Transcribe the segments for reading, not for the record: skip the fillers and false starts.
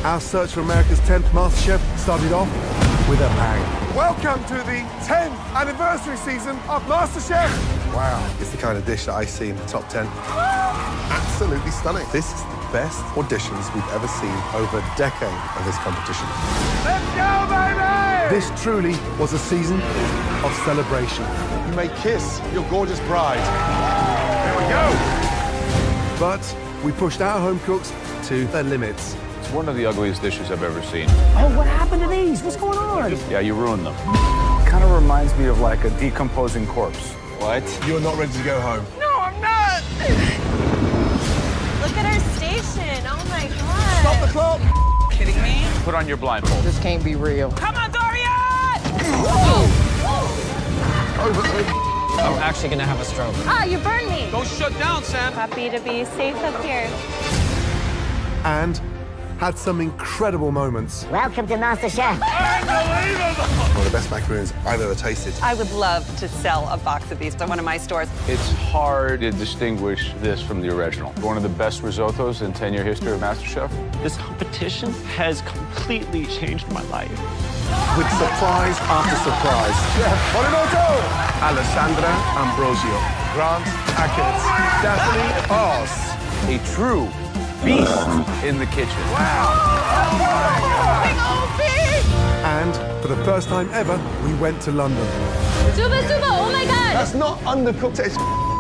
our search for America's 10th MasterChef started off with a bang. Welcome to the 10th anniversary season of MasterChef. Wow, it's the kind of dish that I see in the top 10. Absolutely stunning. This is the best auditions we've ever seen over a decade of this competition. Let's go, baby! This truly was a season of celebration. You may kiss your gorgeous bride. There we go. But we pushed our home cooks to their limits. It's one of the ugliest dishes I've ever seen. Oh, what happened to these? What's going on? Yeah, you ruined them. Kind of reminds me of like a decomposing corpse. What? You're not ready to go home. No, I'm not. Look at our station. Oh, my God. Stop the clock. Kidding me? Put on your blindfold. This can't be real. Come on, Dorian! I'm actually gonna have a stroke. Ah, you burned me. Don't shut down, Sam. Happy to be safe up here. And had some incredible moments. Welcome to MasterChef. One of the best macaroons I've ever tasted. I would love to sell a box of these at one of my stores. It's hard to distinguish this from the original. One of the best risottos in 10-year history of MasterChef. This competition has completely changed my life. With surprise after surprise. Chef Morimoto, Alessandra Ambrosio, Grant Atkins, Daphne Oz. A true beast in the kitchen. And for the first time ever, we went to London. Super, oh my God. That's not undercooked, it's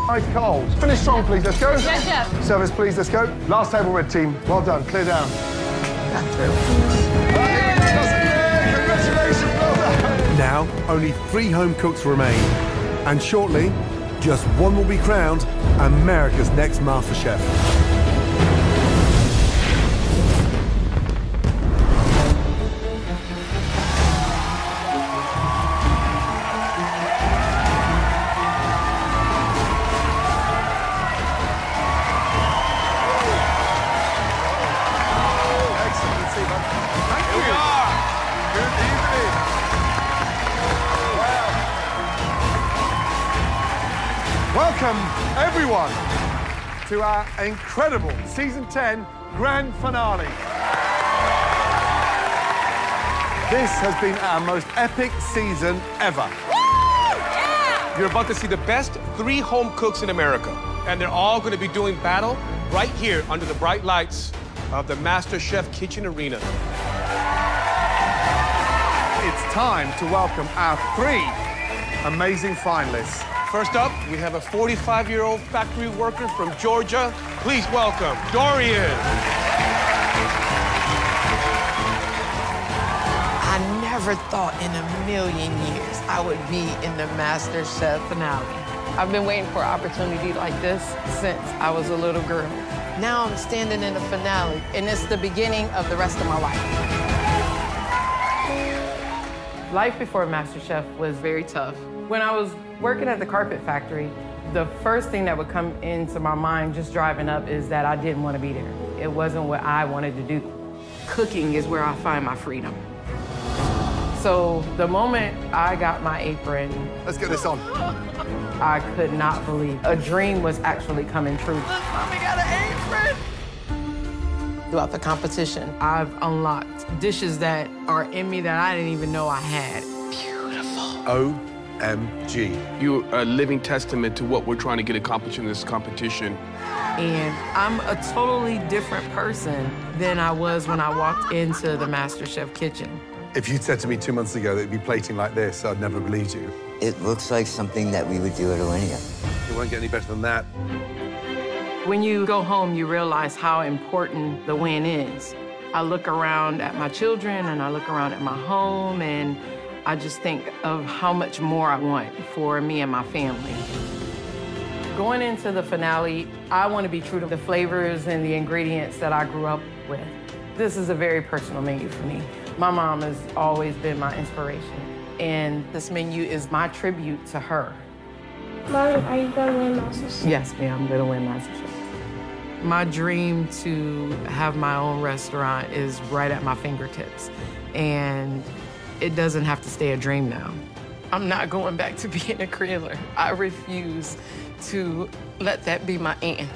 ice cold. Finish strong, please, let's go. Yes, chef. Service, please, let's go. Last table, red team. Well done, clear down. Congratulations, well done. Now, only 3 home cooks remain. And shortly, just one will be crowned America's next MasterChef. Welcome, everyone, to our incredible Season 10 Grand Finale. This has been our most epic season ever. Yeah! You're about to see the best 3 home cooks in America. And they're all going to be doing battle right here under the bright lights of the MasterChef Kitchen Arena. It's time to welcome our 3 amazing finalists. First up, we have a 45-year-old factory worker from Georgia. Please welcome Dorian. I never thought in a million years I would be in the MasterChef finale. I've been waiting for an opportunity like this since I was a little girl. Now I'm standing in the finale, and it's the beginning of the rest of my life. Life before MasterChef was very tough. When I was working at the carpet factory, the first thing that would come into my mind just driving up is that I didn't want to be there. It wasn't what I wanted to do. Cooking is where I find my freedom. So the moment I got my apron, Let's get this on. I could not believe a dream was actually coming true. Mommy got an apron! Throughout the competition, I've unlocked dishes that are in me that I didn't even know I had. Beautiful. OMG. You're a living testament to what we're trying to get accomplished in this competition. And I'm a totally different person than I was when I walked into the MasterChef kitchen. If you'd said to me 2 months ago that it'd be plating like this, I'd never believed you. It looks like something that we would do at Alinea. It won't get any better than that. When you go home, you realize how important the win is. I look around at my children and I look around at my home and I just think of how much more I want for me and my family. Going into the finale, I want to be true to the flavors and the ingredients that I grew up with. This is a very personal menu for me. My mom has always been my inspiration, and this menu is my tribute to her. Mom, are you going to win MasterChef? Yes, ma'am, I'm going to win MasterChef. My dream to have my own restaurant is right at my fingertips, and it doesn't have to stay a dream now. I'm not going back to being a creoler. I refuse to let that be my end.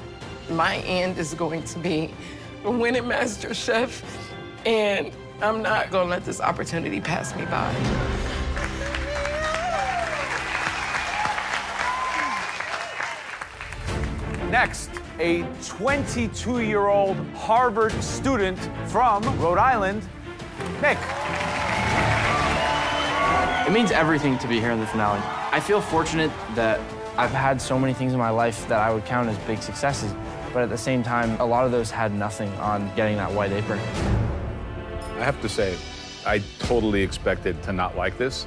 My end is going to be winning MasterChef And I'm not gonna let this opportunity pass me by. Next, a 22-year-old Harvard student from Rhode Island, Nick. It means everything to be here in the finale. I feel fortunate that I've had so many things in my life that I would count as big successes, but at the same time, a lot of those had nothing on getting that white apron. I have to say, I totally expected to not like this,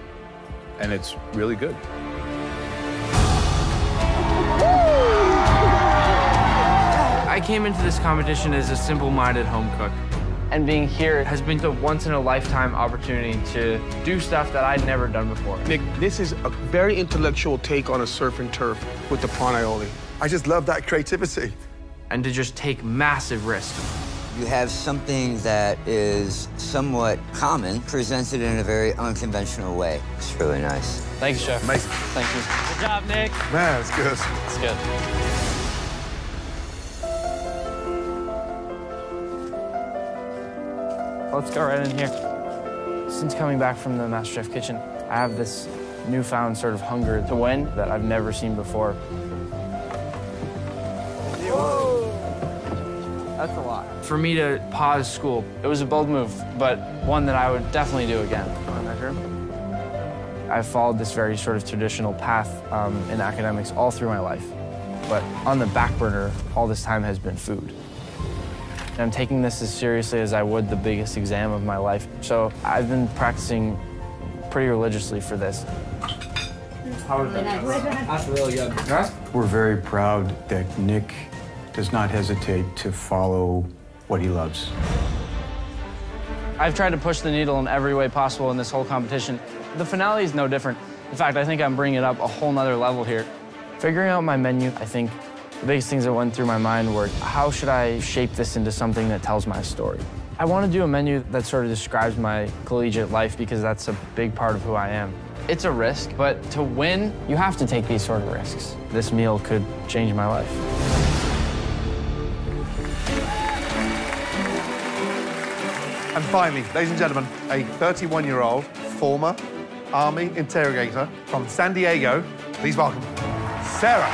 and it's really good. I came into this competition as a simple-minded home cook, and being here has been a once-in-a-lifetime opportunity to do stuff that I'd never done before. Nick, this is a very intellectual take on a surf and turf with the prawn aioli. I just love that creativity. And to just take massive risks. You have something that is somewhat common, presented in a very unconventional way. It's really nice. Thanks, Chef. Amazing. Thank you. Good job, Nick. Man, it's good. It's good. Let's go right in here. Since coming back from the Masterchef kitchen, I have this newfound sort of hunger to win that I've never seen before. Whoa. That's a lot. For me to pause school, it was a bold move, but one that I would definitely do again. I've followed this very sort of traditional path in academics all through my life, but on the back burner, all this time has been food. I'm taking this as seriously as I would the biggest exam of my life. So I've been practicing pretty religiously for this. How was that? That's really good. We're very proud that Nick does not hesitate to follow what he loves. I've tried to push the needle in every way possible in this whole competition. The finale is no different. In fact, I think I'm bringing it up a whole nother level here. Figuring out my menu, I think the biggest things that went through my mind were, how should I shape this into something that tells my story? I want to do a menu that sort of describes my collegiate life because that's a big part of who I am. It's a risk, but to win, you have to take these sort of risks. This meal could change my life. And finally, ladies and gentlemen, a 31-year-old former Army interrogator from San Diego. Please welcome Sarah.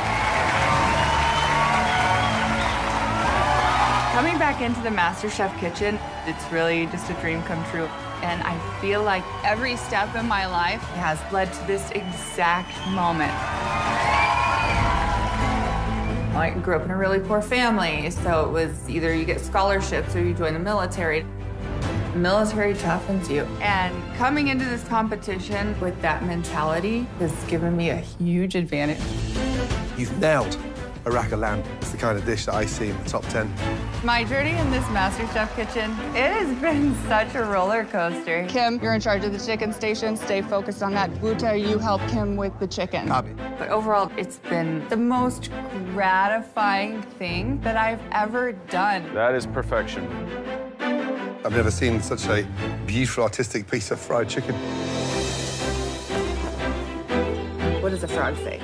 Coming back into the MasterChef kitchen, it's really just a dream come true. And I feel like every step in my life has led to this exact moment. I grew up in a really poor family, so it was either you get scholarships or you join the military. The military toughens you. And coming into this competition with that mentality has given me a huge advantage. You've nailed a rack of lamb. It's the kind of dish that I see in the top 10. My journey in this MasterChef kitchen, it has been such a roller coaster. Kim, you're in charge of the chicken station. Stay focused on that. Buta, you help Kim with the chicken. Copy. But overall, it's been the most gratifying thing that I've ever done. That is perfection. I've never seen such a beautiful, artistic piece of fried chicken. What does a frog say?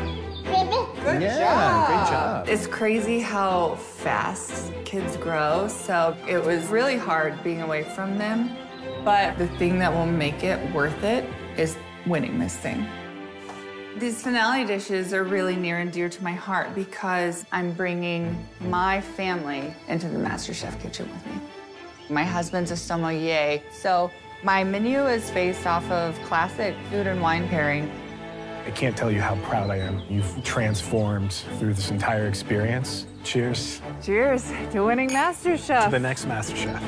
Good Great job. It's crazy how fast kids grow, so it was really hard being away from them. But the thing that will make it worth it is winning this thing. These finale dishes are really near and dear to my heart because I'm bringing my family into the MasterChef kitchen with me. My husband's a sommelier, so my menu is based off of classic food and wine pairing. I can't tell you how proud I am. You've transformed through this entire experience. Cheers. Cheers to winning MasterChef. To the next MasterChef.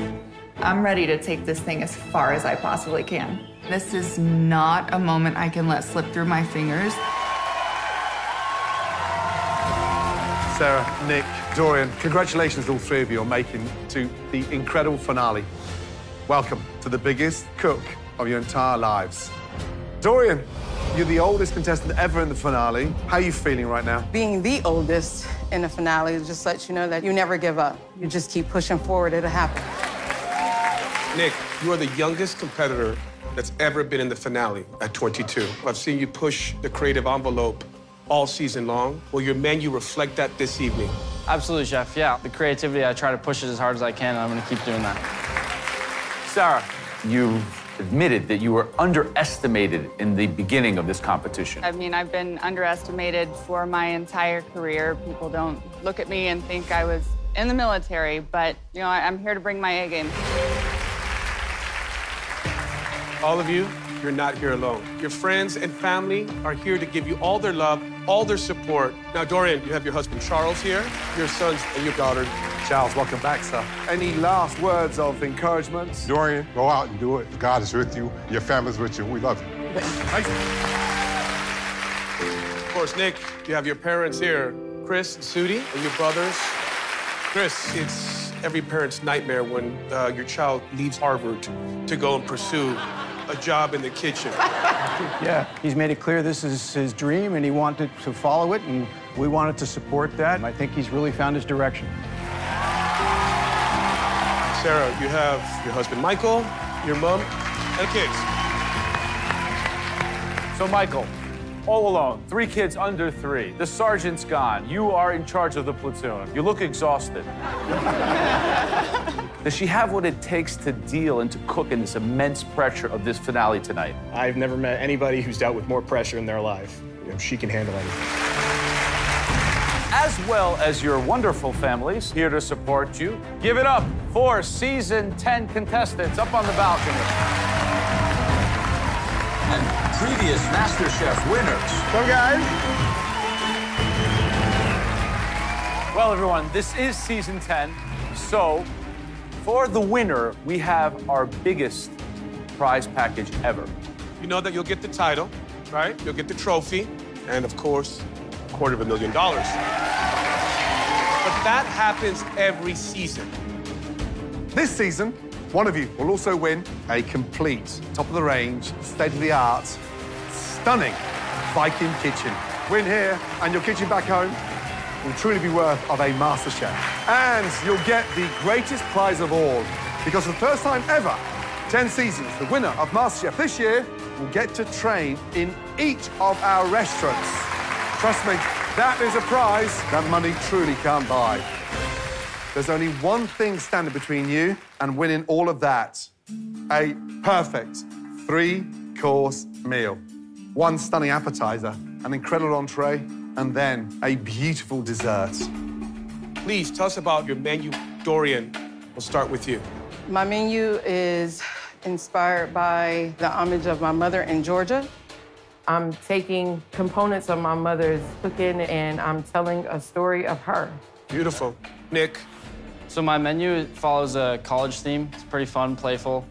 I'm ready to take this thing as far as I possibly can. This is not a moment I can let slip through my fingers. Sarah, Nick, Dorian, congratulations to all three of you on making to the incredible finale. Welcome to the biggest cook of your entire lives. Dorian, you're the oldest contestant ever in the finale. How are you feeling right now? Being the oldest in the finale just lets you know that you never give up. You just keep pushing forward, it'll happen. Nick, you are the youngest competitor that's ever been in the finale at 22. I've seen you push the creative envelope all season long. Will your menu reflect that this evening? Absolutely, Chef. Yeah, the creativity, I try to push it as hard as I can, and I'm going to keep doing that. Sarah, you admitted that you were underestimated in the beginning of this competition. I mean, I've been underestimated for my entire career. People don't look at me and think I was in the military, but, you know, I'm here to bring my A game. All of you, you're not here alone. Your friends and family are here to give you all their love, all their support. Now, Dorian, you have your husband Charles here, your sons and your daughter. Charles, welcome back, sir. Any last words of encouragement? Dorian, go out and do it. God is with you. Your family's with you. We love you. Of course, Nick, you have your parents here, Chris and Sudi, and your brothers. Chris, it's every parent's nightmare when your child leaves Harvard to go and pursue a job in the kitchen. Yeah, he's made it clear this is his dream, and he wanted to follow it, and we wanted to support that. I think he's really found his direction. Sarah, you have your husband Michael, your mom, and kids. So, Michael, all alone, 3 kids under 3. The sergeant's gone. You are in charge of the platoon. You look exhausted. Does she have what it takes to deal and to cook in this immense pressure of this finale tonight? I've never met anybody who's dealt with more pressure in their life. You know, she can handle anything. As well as your wonderful families here to support you. Give it up for season 10 contestants up on the balcony. And previous MasterChef winners. Come, guys. Well, everyone, this is season 10. So, for the winner, we have our biggest prize package ever. You know that you'll get the title, right? You'll get the trophy, and of course, $250,000. But that happens every season. This season, one of you will also win a complete, top-of-the-range, state-of-the-art, stunning Viking kitchen. Win here, and your kitchen back home will truly be worth of a MasterChef. And you'll get the greatest prize of all, because for the first time ever, 10 seasons, the winner of MasterChef this year will get to train in each of our restaurants. Trust me, that is a prize that money truly can't buy. There's only one thing standing between you and winning all of that. A perfect 3-course meal. 1 stunning appetizer, an incredible entree, and then a beautiful dessert. Please tell us about your menu. Dorian, we'll start with you. My menu is inspired by the homage of my mother in Georgia. I'm taking components of my mother's cooking and I'm telling a story of her. Beautiful. Nick? So my menu follows a college theme. It's pretty fun, playful.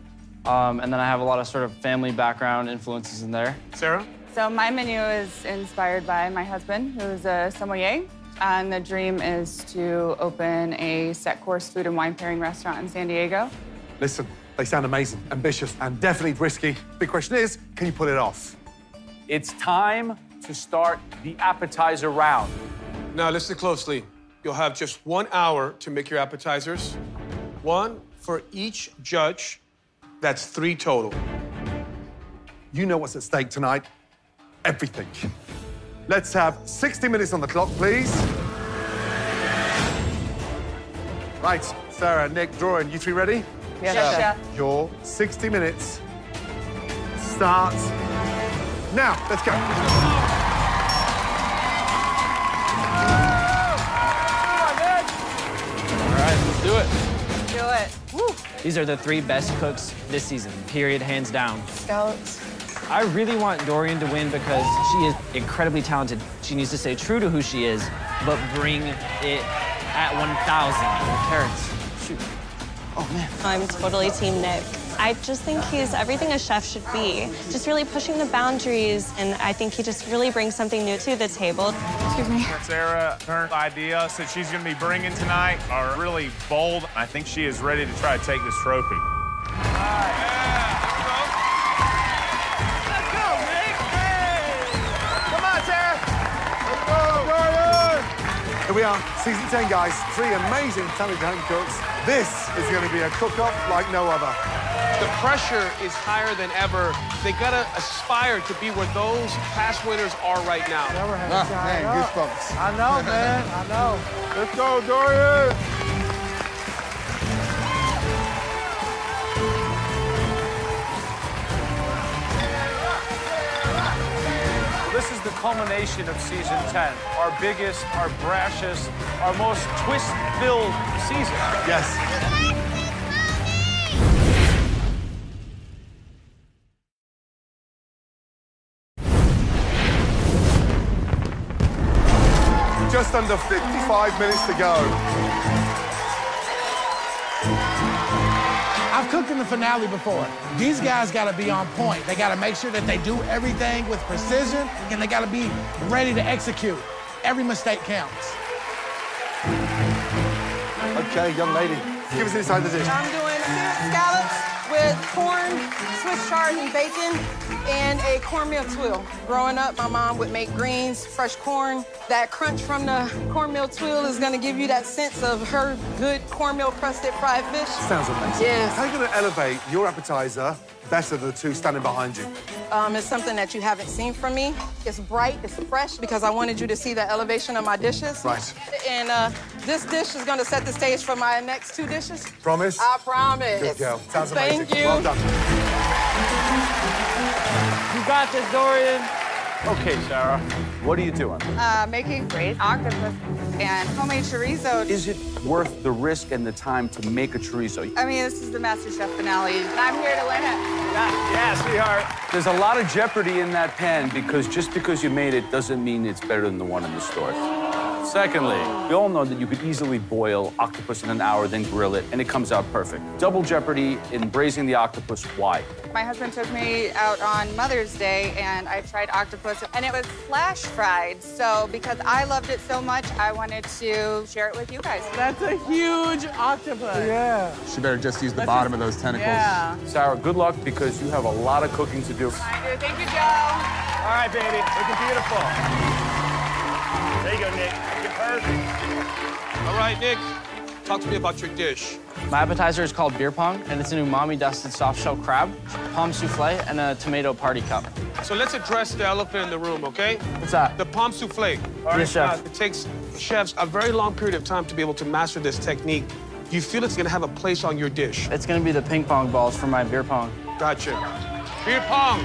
And then I have a lot of sort of family background influences in there. Sarah? So my menu is inspired by my husband, who's a sommelier. And the dream is to open a set-course food and wine pairing restaurant in San Diego. Listen, they sound amazing, ambitious, and definitely risky. Big question is, can you pull it off? It's time to start the appetizer round. Now, listen closely. You'll have just 1 hour to make your appetizers. 1 for each judge. That's 3 total. You know what's at stake tonight. Everything. Let's have 60 minutes on the clock, please. Right, Sarah, Nick, Dorian, you 3 ready? Yes, Chef. Your 60 minutes starts now. Let's go. All right, let's do it. Do it. Woo. These are the 3 best cooks this season, period, hands down. Scouts. I really want Dorian to win because she is incredibly talented. She needs to stay true to who she is, but bring it at 1,000. Carrots, shoot. Oh, man. I'm totally Team Nick. I just think he's everything a chef should be, just really pushing the boundaries, and I think he just really brings something new to the table. Excuse me. Sarah, her ideas that she's going to be bringing tonight are really bold. I think she is ready to try to take this trophy. Here we are, season 10, guys. 3 amazing, talented home cooks. This is going to be a cook-off like no other. The pressure is higher than ever. They gotta aspire to be where those past winners are right now. Man, goosebumps. I know, man. I know. Let's go, Dorian! culmination of season 10. Our biggest, our brashest, our most twist-filled season. Yes. Just under 55 minutes to go. I've cooked in the finale before. These guys gotta be on point. They gotta make sure that they do everything with precision, and they gotta be ready to execute. Every mistake counts. Okay, young lady, give us inside the dish. I'm doing seared scallops with corn, Swiss chard, and bacon, and a cornmeal tuile. Growing up, my mom would make greens, fresh corn. That crunch from the cornmeal tuile is gonna give you that sense of her good cornmeal crusted fried fish. Sounds amazing. Yes. How are you going to elevate your appetizer better than the two standing behind you? It's something that you haven't seen from me. It's bright, it's fresh, because I wanted you to see the elevation of my dishes. Right. And this dish is gonna set the stage for my next two dishes. Promise? I promise. Good girl. Sounds amazing. Thank you. Well done. You got this, Dorian. Okay, Sarah, what are you doing? Making braised octopus and homemade chorizo. Is it worth the risk and the time to make a chorizo? I mean, this is the Masterchef finale, and I'm here to win it. Yeah, sweetheart. There's a lot of jeopardy in that pan because just because you made it doesn't mean it's better than the one in the store. Secondly, we all know that you could easily boil octopus in an hour, then grill it, and it comes out perfect. Double jeopardy in braising the octopus. Why? My husband took me out on Mother's Day, and I tried octopus, and it was flash fried. So because I loved it so much, I wanted to share it with you guys. That's a huge octopus. Yeah. She better just use the bottom of those tentacles. Yeah. Sarah, good luck because you have a lot of cooking to do. I do. Thank you, Joe. All right, baby. Looking beautiful. There you go, Nick. You're perfect. All right, Nick. Talk to me about your dish. My appetizer is called beer pong, and it's an umami-dusted soft-shell crab, palm souffle, and a tomato party cup. So let's address the elephant in the room, okay? What's that? The palm souffle. All right, Yes, chef. It takes chefs a very long period of time to be able to master this technique. Do you feel it's gonna have a place on your dish? It's gonna be the ping pong balls for my beer pong. Gotcha. Beer pong.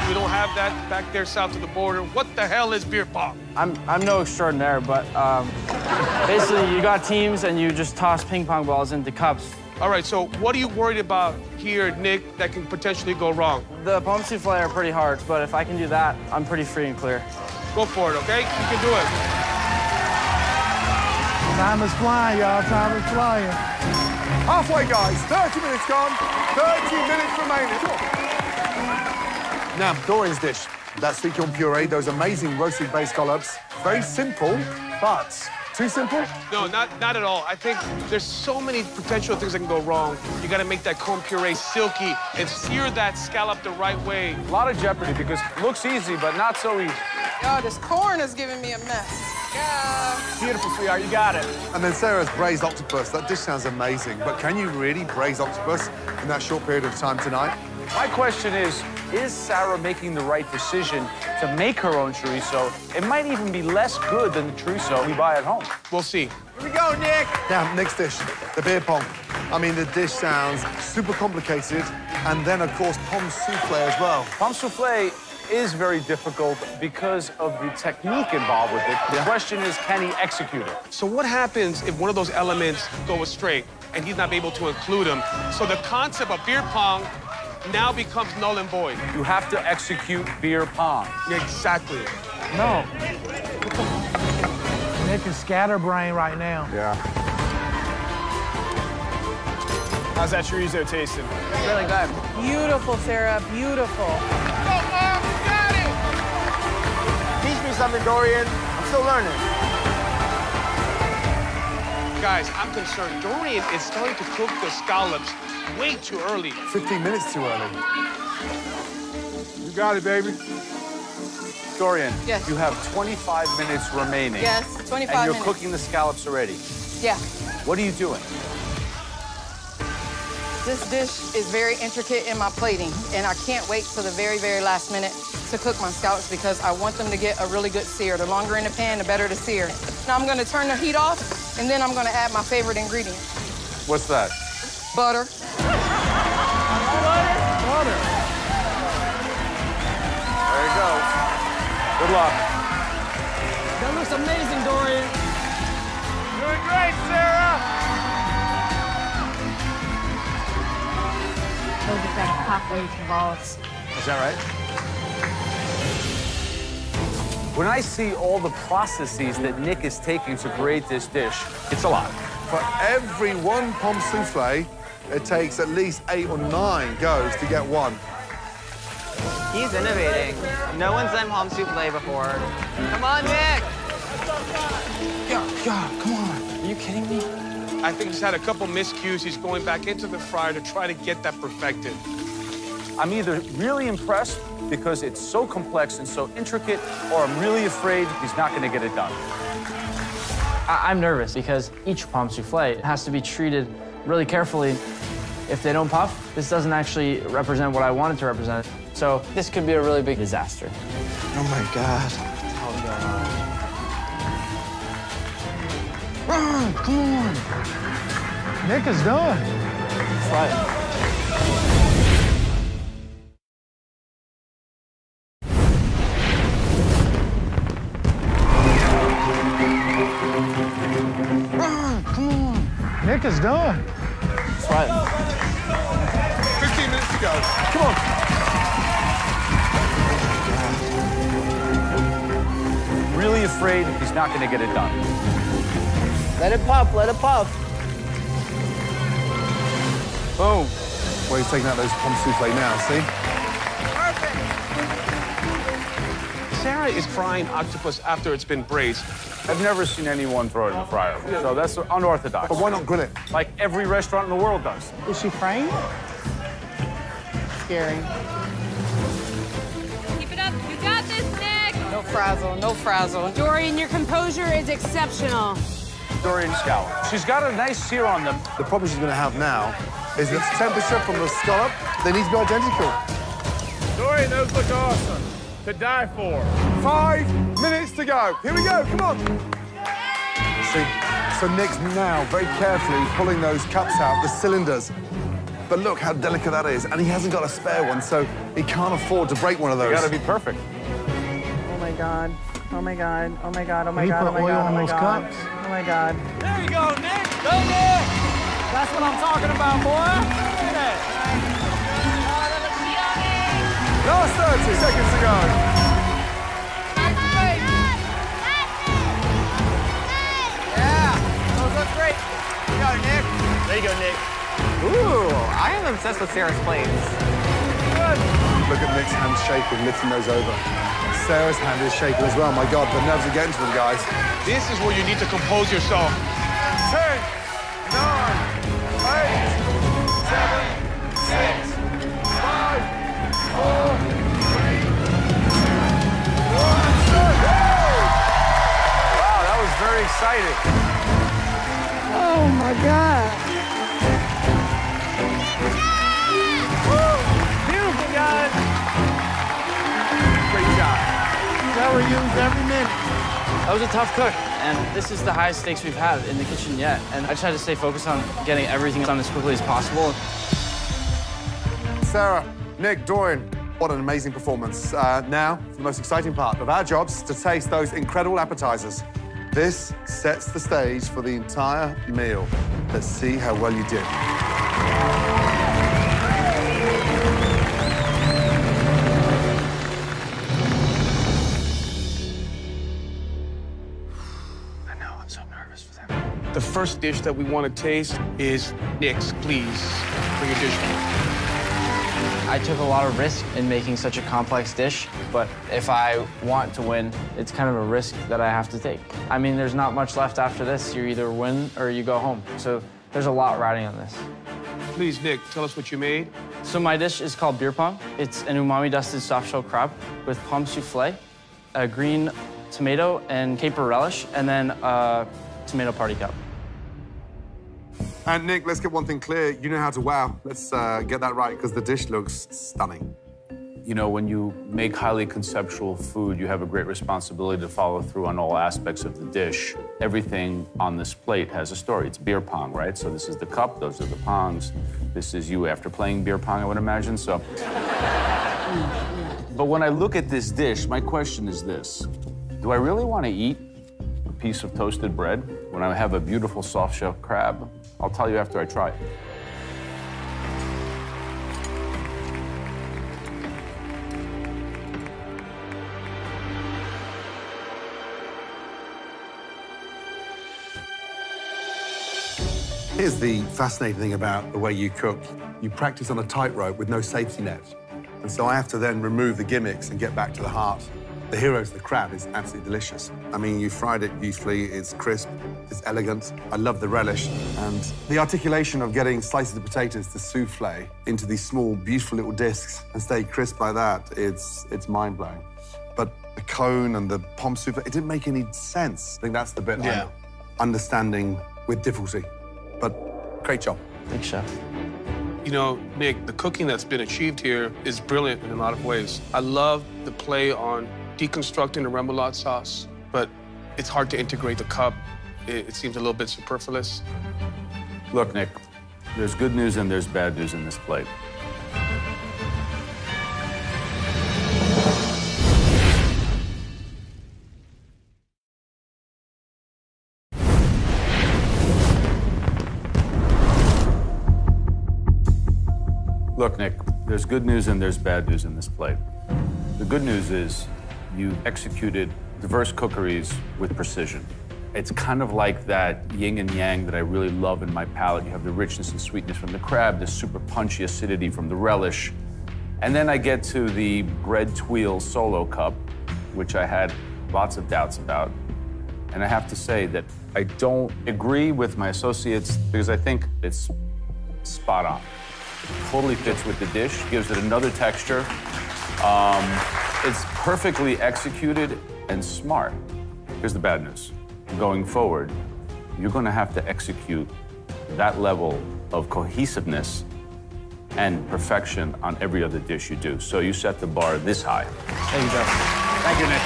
We don't have that back there south of the border. What the hell is beer pong? I'm no extraordinaire, but basically you got teams and you just toss ping pong balls into cups. All right, so what are you worried about here, Nick, that can potentially go wrong? The palm souffle are pretty hard, but if I can do that, I'm pretty free and clear. Go for it, okay? You can do it. Time is flying, y'all. Time is flying. Halfway, guys. 30 minutes gone. 30 minutes remaining. Now, Dorian's dish. That sweet corn puree, those amazing roasted base scallops. Very simple, but too simple? No, not at all. I think there's so many potential things that can go wrong. You gotta make that corn puree silky and sear that scallop the right way. A lot of jeopardy because it looks easy, but not so easy. Yo, this corn is giving me a mess. Yeah. Beautiful, sweetheart. You got it. And then Sarah's braised octopus. That dish sounds amazing, but can you really braise octopus in that short period of time tonight? My question is Sarah making the right decision to make her own chorizo? It might even be less good than the chorizo we buy at home. We'll see. Here we go, Nick. Now, next dish, the beer pong. I mean, the dish sounds super complicated, and then, of course, palm souffle as well. Palm souffle is very difficult because of the technique involved with it. The question is, can he execute it? So what happens if one of those elements go astray and he's not able to include them? So the concept of beer pong now becomes null and void. You have to execute beer pong. Exactly. No. Nick is scatterbrain right now. Yeah. How's that chorizo tasting? Really good. Beautiful, Sarah. Beautiful. Teach me something, Dorian. I'm still learning. Guys, I'm concerned. Dorian is starting to cook the scallops way too early. 15 minutes too early. You got it, baby. Dorian, Yes. you have 25 minutes remaining. Yes, 25 And you're minutes. cooking the scallops already. Yeah. What are you doing? This dish is very intricate in my plating, and I can't wait till the very, very last minute to cook my scallops because I want them to get a really good sear. The longer in the pan, the better the sear. Now I'm gonna turn the heat off, and then I'm gonna add my favorite ingredient, What's that? butter. Butter. There you go. Good luck. That looks amazing, Dorian. Doing great, Sarah. Those are gonna pop those balls. Is that right? When I see all the processes that Nick is taking to create this dish, it's a lot. For every one pomme souffle, it takes at least 8 or 9 goes to get one. He's innovating. No one's done pomme souffle before. Come on, Nick! Yeah, come on. Are you kidding me? I think he's had a couple miscues. He's going back into the fryer to try to get that perfected. I'm either really impressed because it's so complex and so intricate, or I'm really afraid he's not going to get it done. I'm nervous because each pomme souffle has to be treated really carefully. If they don't puff, this doesn't actually represent what I want it to represent. So this could be a really big disaster. Oh my God. Run, come on. Nick is done. That's right. Nick is done. That's right. 15 minutes to go. Come on. Really afraid he's not going to get it done. Let it puff, let it puff. Boom. Well, he's taking out those pomme souffle now, see? Sarah is frying octopus after it's been braised. I've never seen anyone throw it in the fryer, so that's unorthodox. But why not grill it? Like every restaurant in the world does. Is she frying it? Scary. Keep it up. You got this, Nick. No frazzle, no frazzle. Dorian, your composure is exceptional. Dorian scallop. She's got a nice sear on them. The problem she's going to have now is the temperature from the scallop. They need to be identical. Dorian, those look awesome. To die for. 5 minutes to go. Here we go, come on. See, so Nick's now very carefully pulling those cups out, the cylinders. But look how delicate that is, and he hasn't got a spare one, so he can't afford to break one of those. You gotta be perfect. Oh my God. Oh my God. Oh my God. Oh my He God. put Oh my oil God. on Oh my those God. cups. Oh my God. There you go, Nick. Go, Nick. That's what I'm talking about, boy. Look at that. Last 30 seconds to go. Yeah, those look great. You go, Nick. There you go, Nick. Ooh, I am obsessed with Sarah's plates. Good. Look at Nick's hand shaking, lifting those over. Sarah's hand is shaking as well. My God, the nerves are getting to them, guys. This is where you need to compose yourself. 10, 9, 8, 7, 6, 5, 4, 3, 2, 1. Wow, that was very exciting. Oh my God. Beautiful, guys. Great job. Sarah used every minute. That was a tough cook, and this is the highest stakes we've had in the kitchen yet. And I tried to stay focused on getting everything done as quickly as possible. Sarah, Nick, Dorian, what an amazing performance. Now, for the most exciting part of our jobs, to taste those incredible appetizers. This sets the stage for the entire meal. Let's see how well you did. The first dish that we want to taste is Nick's. Please, bring your dish. I took a lot of risk in making such a complex dish, but if I want to win, it's kind of a risk that I have to take. I mean, there's not much left after this. You either win or you go home. So there's a lot riding on this. Please, Nick, tell us what you made. So my dish is called beer pong. It's an umami-dusted soft-shell crab with pomme souffle, a green tomato and caper relish, and then a tomato party cup. And Nick, let's get one thing clear. You know how to wow. Let's get that right, because the dish looks stunning. You know, when you make highly conceptual food, you have a great responsibility to follow through on all aspects of the dish. Everything on this plate has a story. It's beer pong, right? So this is the cup, those are the pongs. This is you after playing beer pong, I would imagine, so. But when I look at this dish, my question is this. Do I really want to eat a piece of toasted bread when I have a beautiful soft-shell crab? I'll tell you after I try it. Here's the fascinating thing about the way you cook. You practice on a tightrope with no safety net. And so I have to then remove the gimmicks and get back to the heart. The hero's the crab is absolutely delicious. I mean, you fried it beautifully, it's crisp, it's elegant. I love the relish. And the articulation of getting slices of potatoes to souffle into these small, beautiful little discs and stay crisp like that, it's mind-blowing. But the cone and the pomme souffle, it didn't make any sense. I think that's the bit I'm understanding with difficulty. But great job. Thanks, Chef. You know, Nick, the cooking that's been achieved here is brilliant in a lot of ways. I love the play on deconstructing the remoulade sauce, but it's hard to integrate the cup. It seems a little bit superfluous. Look, Nick, there's good news and there's bad news in this plate. Look, Nick, there's good news and there's bad news in this plate. The good news is you executed diverse cookeries with precision. It's kind of like that yin and yang that I really love in my palate. You have the richness and sweetness from the crab, the super punchy acidity from the relish. And then I get to the bread tuile solo cup, which I had lots of doubts about. And I have to say that I don't agree with my associates because I think it's spot on. Totally fits with the dish, gives it another texture. It's perfectly executed and smart. Here's the bad news. Going forward, you're going to have to execute that level of cohesiveness and perfection on every other dish you do. So you set the bar this high. Thank you, Jeff. Thank you, Nick.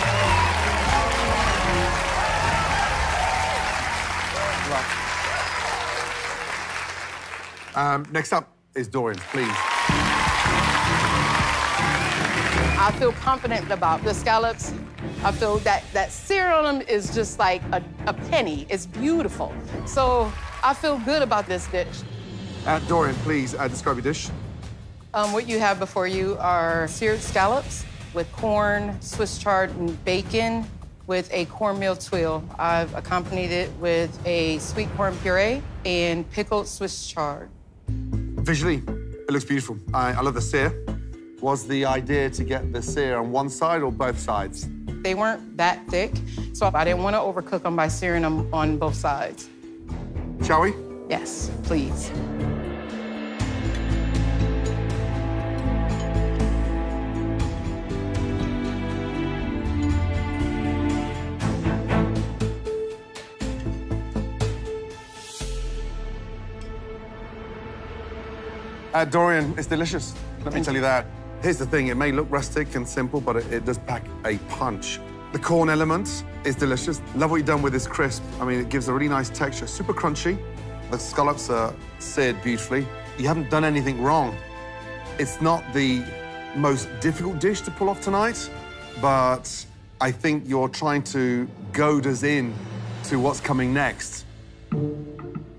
Next up is Dorian, please. I feel confident about the scallops. I feel that sear on them is just like a penny. It's beautiful. So I feel good about this dish. Dorian, please describe your dish. What you have before you are seared scallops with corn, Swiss chard, and bacon with a cornmeal tuile. I've accompanied it with a sweet corn puree and pickled Swiss chard. Visually, it looks beautiful. I love the sear. Was the idea to get the sear on one side or both sides? They weren't that thick, so I didn't want to overcook them by searing them on both sides. Shall we? Yes, please. Dorian, it's delicious. Let me tell you that. Here's the thing, it may look rustic and simple, but it does pack a punch. The corn element is delicious. Love what you've done with this crisp. I mean, it gives a really nice texture, super crunchy. The scallops are seared beautifully. You haven't done anything wrong. It's not the most difficult dish to pull off tonight, but I think you're trying to goad us in to what's coming next.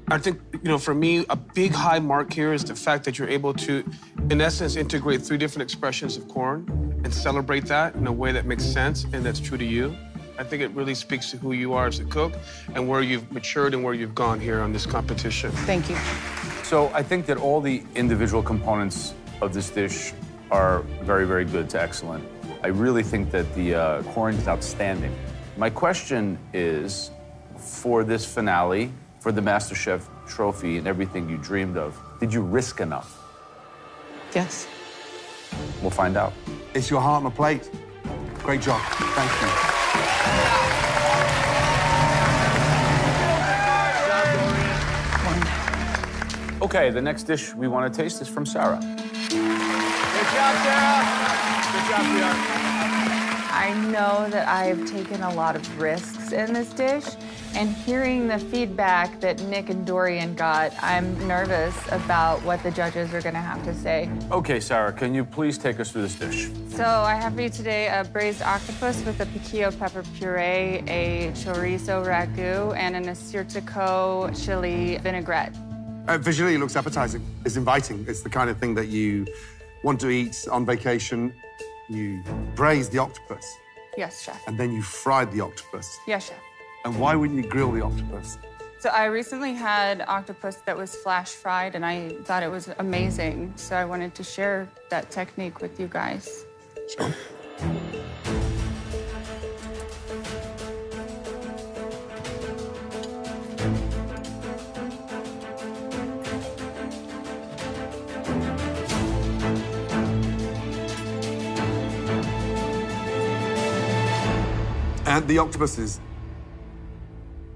I think, you know, for me, a big high mark here is the fact that you're able to, in essence, integrate 3 different expressions of corn and celebrate that in a way that makes sense and that's true to you. I think it really speaks to who you are as a cook and where you've matured and where you've gone here on this competition. Thank you. So I think that all the individual components of this dish are very, very good to excellent. I really think that the corn is outstanding. My question is, for this finale, for the Masterchef trophy and everything you dreamed of, did you risk enough? Yes. We'll find out. It's your heart on a plate. Great job. Thank you. Okay, the next dish we want to taste is from Sarah. Good job, Sarah. Good job, Sarah. I know that I've taken a lot of risks in this dish, And hearing the feedback that Nick and Dorian got, I'm nervous about what the judges are gonna have to say. Okay, Sarah, can you please take us through this dish? So I have for you today a braised octopus with a piquillo pepper puree, a chorizo ragu, and an assyrtiko chili vinaigrette. Visually, it looks appetizing. It's inviting. It's the kind of thing that you want to eat on vacation. You braise the octopus, Yes, chef. and then you fried the octopus. Yes, chef. And why wouldn't you grill the octopus? So I recently had octopus that was flash fried, and I thought it was amazing. So I wanted to share that technique with you guys. Sure. And the octopus is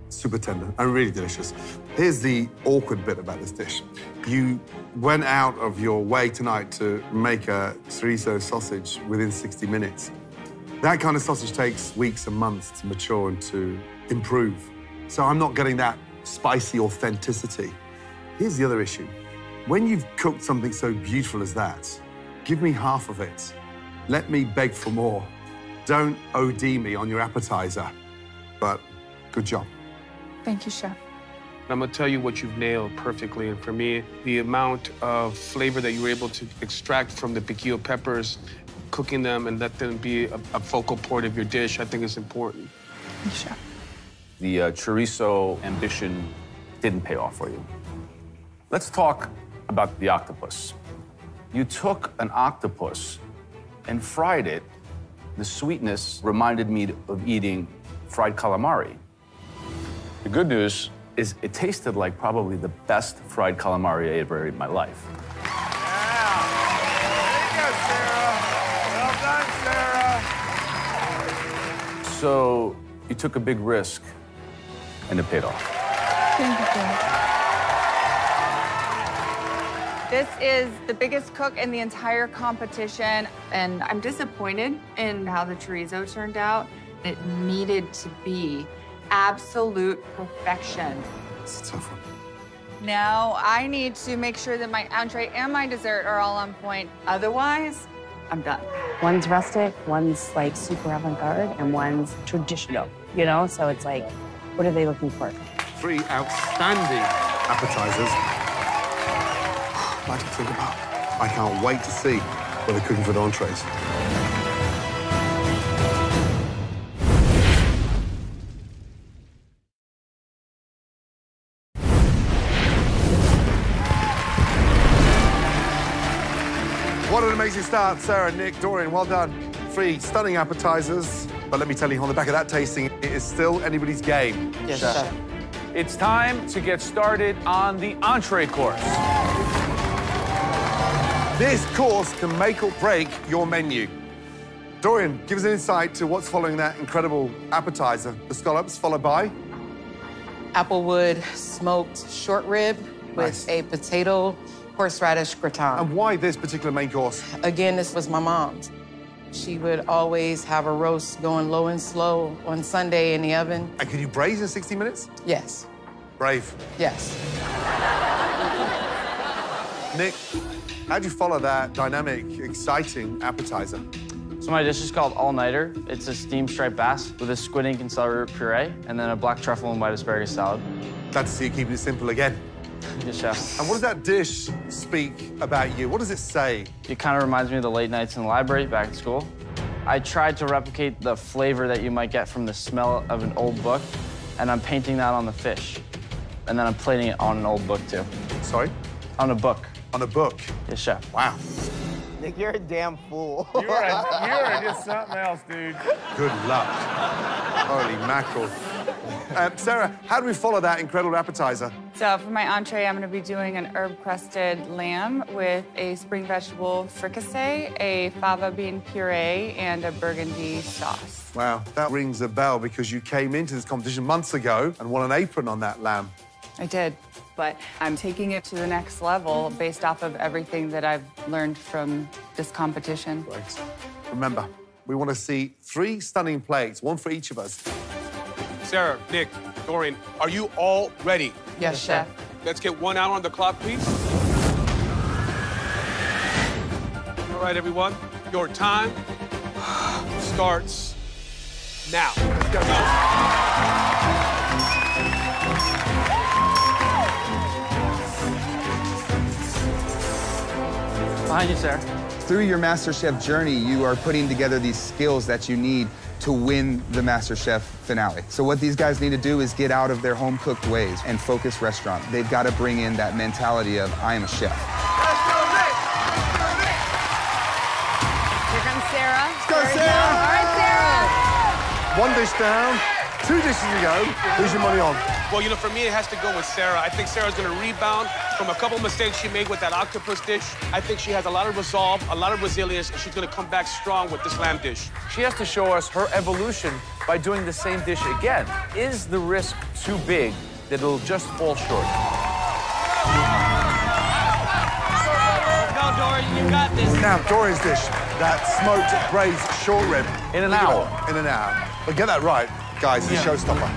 super tender and really delicious. Here's the awkward bit about this dish. You went out of your way tonight to make a chorizo sausage within 60 minutes. That kind of sausage takes weeks and months to mature and to improve. So I'm not getting that spicy authenticity. Here's the other issue. When you've cooked something so beautiful as that, give me half of it. Let me beg for more. Don't OD me on your appetizer. But good job. Thank you, chef. I'm gonna tell you what you've nailed perfectly. And for me, the amount of flavor that you were able to extract from the piquillo peppers, cooking them and let them be a focal point of your dish, I think is important. Thank you, chef. The chorizo ambition didn't pay off for you. Let's talk about the octopus. You took an octopus and fried it. The sweetness reminded me of eating fried calamari. The good news is it tasted like probably the best fried calamari I ever ate in my life. Well done, Sarah. So you took a big risk, and it paid off. Thank you, chef. This is the biggest cook in the entire competition, and I'm disappointed in how the chorizo turned out. It needed to be absolute perfection. It's a tough one. Now I need to make sure that my entree and my dessert are all on point. Otherwise, I'm done. One's rustic, one's like super avant-garde, and one's traditional, you know? So it's like, what are they looking for? 3 outstanding appetizers. A lot to think about. I can't wait to see what they're cooking for the entrees. What an amazing start, Sarah, Nick, Dorian, well done. 3 stunning appetizers, but let me tell you, on the back of that tasting, it is still anybody's game. Yes, chef. It's time to get started on the entree course. This course can make or break your menu. Dorian, give us an insight to what's following that incredible appetizer. The scallops, followed by? Applewood smoked short rib with a potato horseradish gratin. And why this particular main course? Again, this was my mom's. She would always have a roast going low and slow on Sunday in the oven. And can you braise in 60 minutes? Yes. Brave. Yes. Nick, how'd you follow that dynamic, exciting appetizer? So my dish is called All Nighter. It's a steamed striped bass with a squid ink and celery root puree, and then a black truffle and white asparagus salad. Glad to see you keeping it simple again. Yes, chef. And what does that dish speak about you? What does it say? It kind of reminds me of the late nights in the library back at school. I tried to replicate the flavor that you might get from the smell of an old book, and I'm painting that on the fish. And then I'm plating it on an old book, too. Sorry? On a book. On a book? Yes, chef. Wow. Nick, you're a damn fool. You are just something else, dude. Good luck. Holy mackerel. Sarah, how do we follow that incredible appetizer? So for my entree, I'm going to be doing an herb-crusted lamb with a spring vegetable fricassee, a fava bean puree, and a burgundy sauce. Wow, that rings a bell because you came into this competition months ago and won an apron on that lamb. I did, but I'm taking it to the next level based off of everything that I've learned from this competition. Right. Remember, we want to see 3 stunning plates, one for each of us. Sarah, Nick, Dorian, are you all ready? Yes, chef. Let's get 1 hour on the clock, please. All right, everyone. Your time starts now. Let's go. Behind you, Sarah. Through your MasterChef journey, you are putting together these skills that you need to win the MasterChef finale. So what these guys need to do is get out of their home-cooked ways and focus restaurant. They've got to bring in that mentality of, I am a chef. Here comes Sarah. Let's go, Sarah. All right, Sarah. 1 dish down, 2 dishes to go. Who's your money on? Well, you know, for me, it has to go with Sarah. I think Sarah's going to rebound from a couple mistakes she made with that octopus dish. I think she has a lot of resolve, a lot of resilience, and she's going to come back strong with this lamb dish. She has to show us her evolution by doing the same dish again. Is the risk too big that it'll just fall short? Go, Dorian, you got this. Now, Dorian's dish, that smoked braised short rib. In an hour. In an hour. But get that right, guys, the showstopper.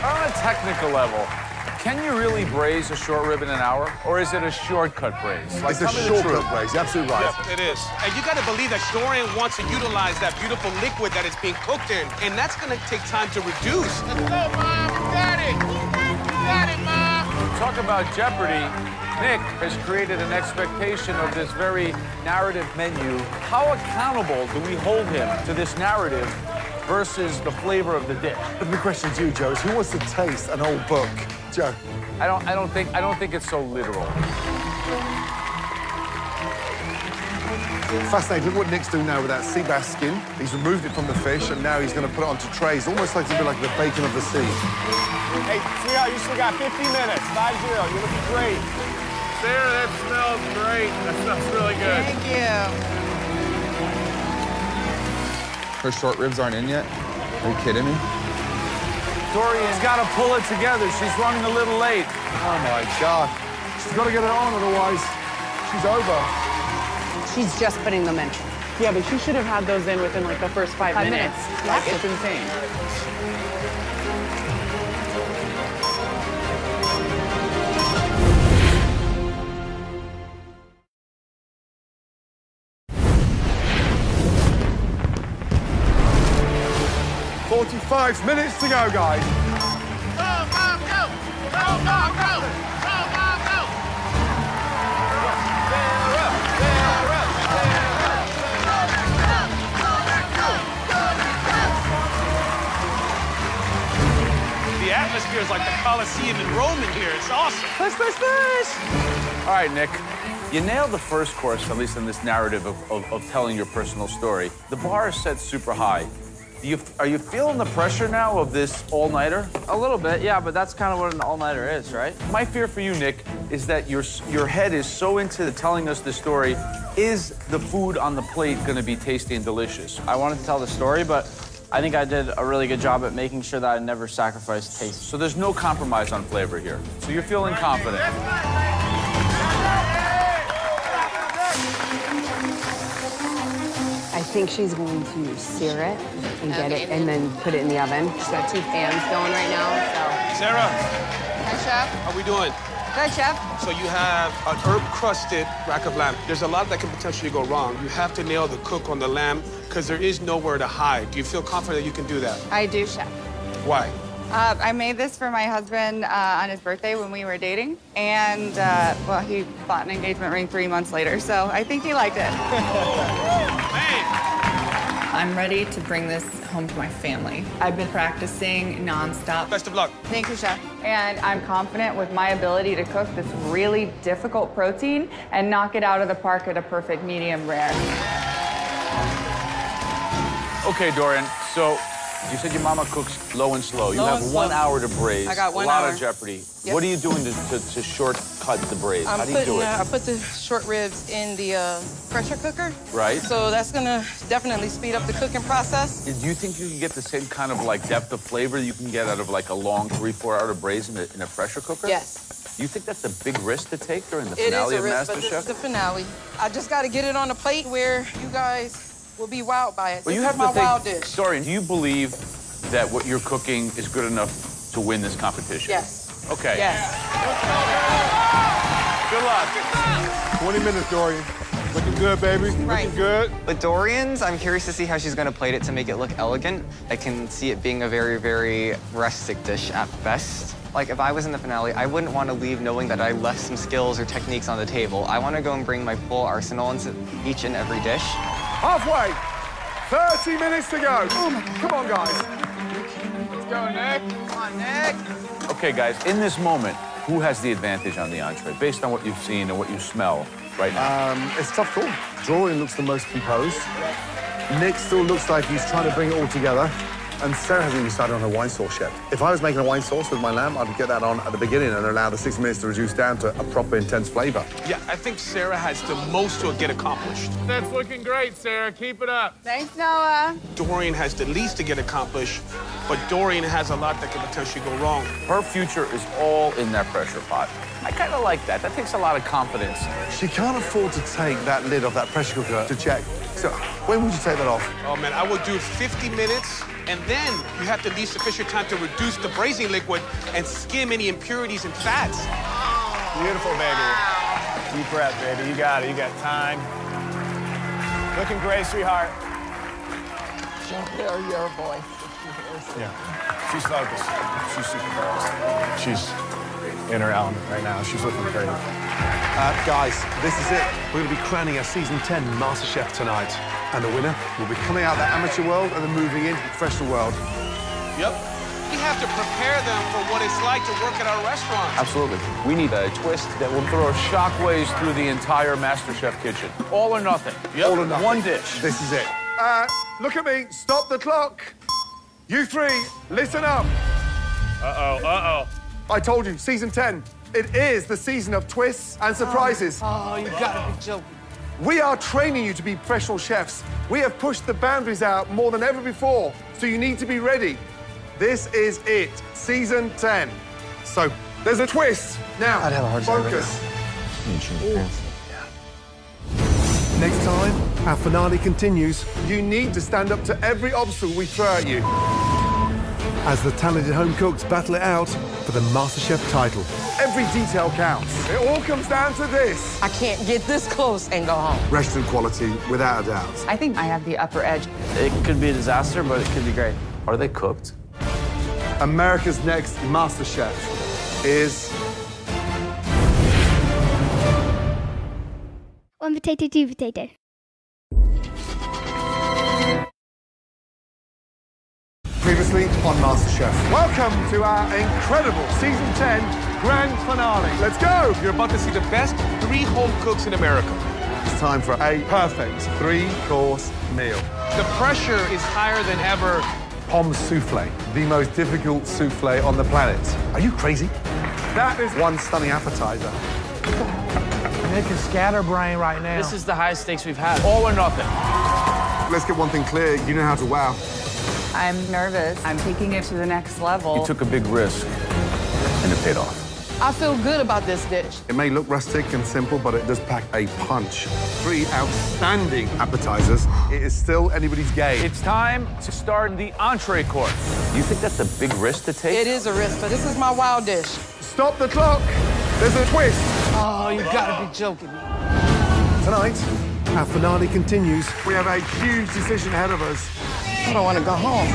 On a technical level, can you really braise a short rib in an hour? Or is it a shortcut braise? It's a shortcut braise, you're absolutely right. Yep, it is. And you got to believe that Dorian wants to utilize that beautiful liquid that it's being cooked in, and that's going to take time to reduce. Let's go, Mom. You got it. You got it, Mom. Talk about jeopardy. Nick has created an expectation of this very narrative menu. How accountable do we hold him to this narrative versus the flavor of the dish? The question to you, Joe, is who wants to taste an old book? Joe. I don't think it's so literal. Fascinating. Look what Nick's doing now with that sea bass skin. He's removed it from the fish, and now he's going to put it onto trays, almost like it's a bit like the bacon of the sea. Hey, sweetheart, you still got 50 minutes. 5-0. You're looking great. Sarah, that smells great. That smells really good. Thank you. Her short ribs aren't in yet? Are you kidding me? Dorian's got to pull it together. She's running a little late. Oh, my God. She's got to get it on, otherwise she's over. She's just putting them in. Yeah, but she should have had those in within like the first 5 minutes. Like, it's insane. "45 minutes to go, guys." Go, Mom, go. Go, Mom, go. Go, Mom, go. The atmosphere is like the Colosseum in Rome in here. It's awesome. Push, push, push. All right, Nick. You nailed the first course, at least in this narrative of telling your personal story. The bar is set super high. Are you feeling the pressure now of this all-nighter? A little bit, yeah, but that's kind of what an all-nighter is, right? My fear for you, Nick, is that your head is so into telling us the story. Is the food on the plate going to be tasty and delicious? I wanted to tell the story, but I think I did a really good job at making sure that I never sacrificed taste. So there's no compromise on flavor here. So you're feeling confident. I think she's going to sear it and get it and then put it in the oven. She's got 2 pans going right now, so. Sarah, Hi, Chef. how we doing? Good, Chef. So you have an herb-crusted rack of lamb. There's a lot that can potentially go wrong. You have to nail the cook on the lamb because there is nowhere to hide. Do you feel confident you can do that? I do, Chef. Why? I made this for my husband on his birthday when we were dating. And, well, he bought an engagement ring 3 months later, so I think he liked it. I'm ready to bring this home to my family. I've been practicing nonstop. Best of luck. Thank you, Chef. And I'm confident with my ability to cook this really difficult protein and knock it out of the park at a perfect medium rare. Okay, Dorian, so you said your mama cooks low and slow. You have 1 hour to braise. I got 1 hour. A lot hour. of jeopardy. Yep. What are you doing to shortcut the braise? How do you do it? I put the short ribs in the pressure cooker. Right. So that's gonna definitely speed up the cooking process. Do you think you can get the same kind of like depth of flavor you can get out of like a long 3-4 hour braise in a pressure cooker? Yes. You think that's a big risk to take during the It is finale a of risk, but this is MasterChef? the finale. I just got to get it on a plate where you guys will be wowed by it. Well, This you is have my to think, wild dish. Dorian, do you believe that what you're cooking is good enough to win this competition? Yes. Okay. Yes. Good luck. 20 minutes, Dorian. Looking good, baby. Looking good. With Dorian's, I'm curious to see how she's gonna plate it to make it look elegant. I can see it being a very, very rustic dish at best. Like, if I was in the finale, I wouldn't want to leave knowing that I left some skills or techniques on the table. I want to go and bring my full arsenal into each and every dish. Halfway. 30 minutes to go. Come on, guys. Let's go, Nick. Come on, Nick. Okay, guys, in this moment, who has the advantage on the entree, based on what you've seen and what you smell right now? It's a tough call. Dorian looks the most composed. Nick still looks like he's trying to bring it all together. And Sarah hasn't even started on her wine sauce yet. If I was making a wine sauce with my lamb, I'd get that on at the beginning and allow the 6 minutes to reduce down to a proper intense flavor. Yeah, I think Sarah has the most to get accomplished. That's looking great, Sarah. Keep it up. Thanks, Noah. Dorian has the least to get accomplished, but Dorian has a lot that could potentially go wrong. Her future is all in that pressure pot. I kind of like that. That takes a lot of confidence. She can't afford to take that lid off that pressure cooker to check. So when would you take that off? Oh, man, I would do 50 minutes, and then you have to leave sufficient time to reduce the braising liquid and skim any impurities and fats. Beautiful, baby. Deep breath, baby. You got it. You got time. Looking great, sweetheart. Jean-Pierre, your voice. Yeah. She's focused. She's super focused. She's in her element right now. She's looking great. Guys, this is it. We're going to be crowning our Season 10 Masterchef tonight. And the winner will be coming out of the amateur world and then moving into the professional world. Yep. We have to prepare them for what it's like to work at our restaurant. Absolutely. We need a twist that will throw shockwaves through the entire MasterChef kitchen. All or nothing. Yep. All or nothing. One dish. This is it. Look at me. Stop the clock. You three, listen up. I told you, Season 10. It is the season of twists and surprises. Oh, you gotta be joking. We are training you to be professional chefs. We have pushed the boundaries out more than ever before, so you need to be ready. This is it, Season 10. So, there's a twist. Now, I'd have a hard time with focus. Next time, our finale continues You need to stand up to every obstacle we throw at you. as the talented home cooks battle it out for the MasterChef title. Every detail counts. It all comes down to this. I can't get this close and go home. Restaurant quality, without a doubt. I think I have the upper edge. It could be a disaster, but it could be great. Are they cooked? America's next MasterChef is... One potato, two potato. Previously on MasterChef. Welcome to our incredible Season 10 Grand Finale. Let's go! You're about to see the best 3 home cooks in America. It's time for a perfect 3-course meal. The pressure is higher than ever. Pomme souffle, the most difficult souffle on the planet. Are you crazy? That is one stunning appetizer. Nick is scatterbrained right now. This is the highest stakes we've had. All or nothing. Let's get one thing clear. You know how to wow. I'm nervous. I'm taking it to the next level. You took a big risk, and it paid off. I feel good about this dish. It may look rustic and simple, but it does pack a punch. 3 outstanding appetizers. It is still anybody's game. It's time to start the entree course. You think that's a big risk to take? It is a risk, but this is my wild dish. Stop the clock. There's a twist. Oh, you gotta be joking me. Tonight, our finale continues We have a huge decision ahead of us. I don't want to go home.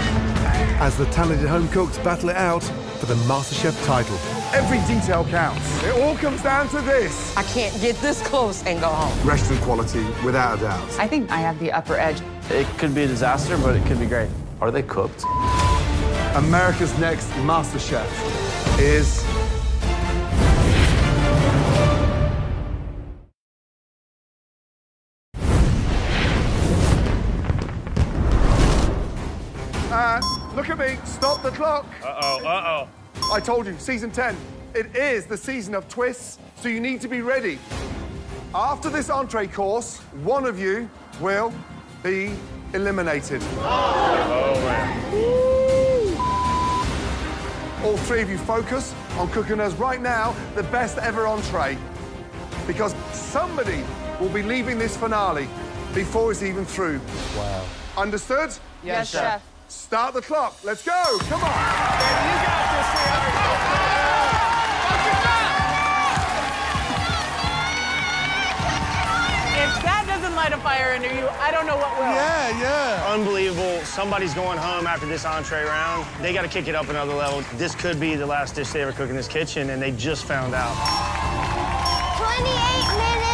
as the talented home cooks battle it out for the MasterChef title. Every detail counts. It all comes down to this. I can't get this close and go home. Restaurant quality, without a doubt. I think I have the upper edge. It could be a disaster, but it could be great. Are they cooked? America's next MasterChef is... Look at me. Stop the clock. I told you, Season 10. It is the season of twists, so you need to be ready. After this entree course, one of you will be eliminated. All 3 of you focus on cooking us right now the best ever entree, because somebody will be leaving this finale before it's even through. Wow. Understood? Yes, Chef. Start the clock. Let's go. Come on. You got this, If that doesn't light a fire under you, I don't know what will. Yeah, yeah. Unbelievable. Somebody's going home after this entree round. They got to kick it up another level. This could be the last dish they ever cook in this kitchen, and they just found out. 28 minutes.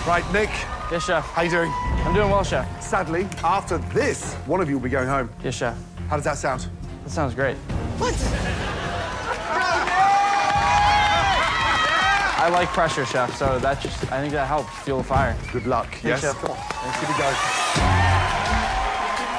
Right, Nick. Yes, chef. How you doing? I'm doing well, chef. Sadly, after this, one of you will be going home. Yes, chef. How does that sound? That sounds great. What? I like pressure, chef, so that just, I think that helps fuel the fire. Good luck. Yes, Yes. chef. Come on. Let's give it a go.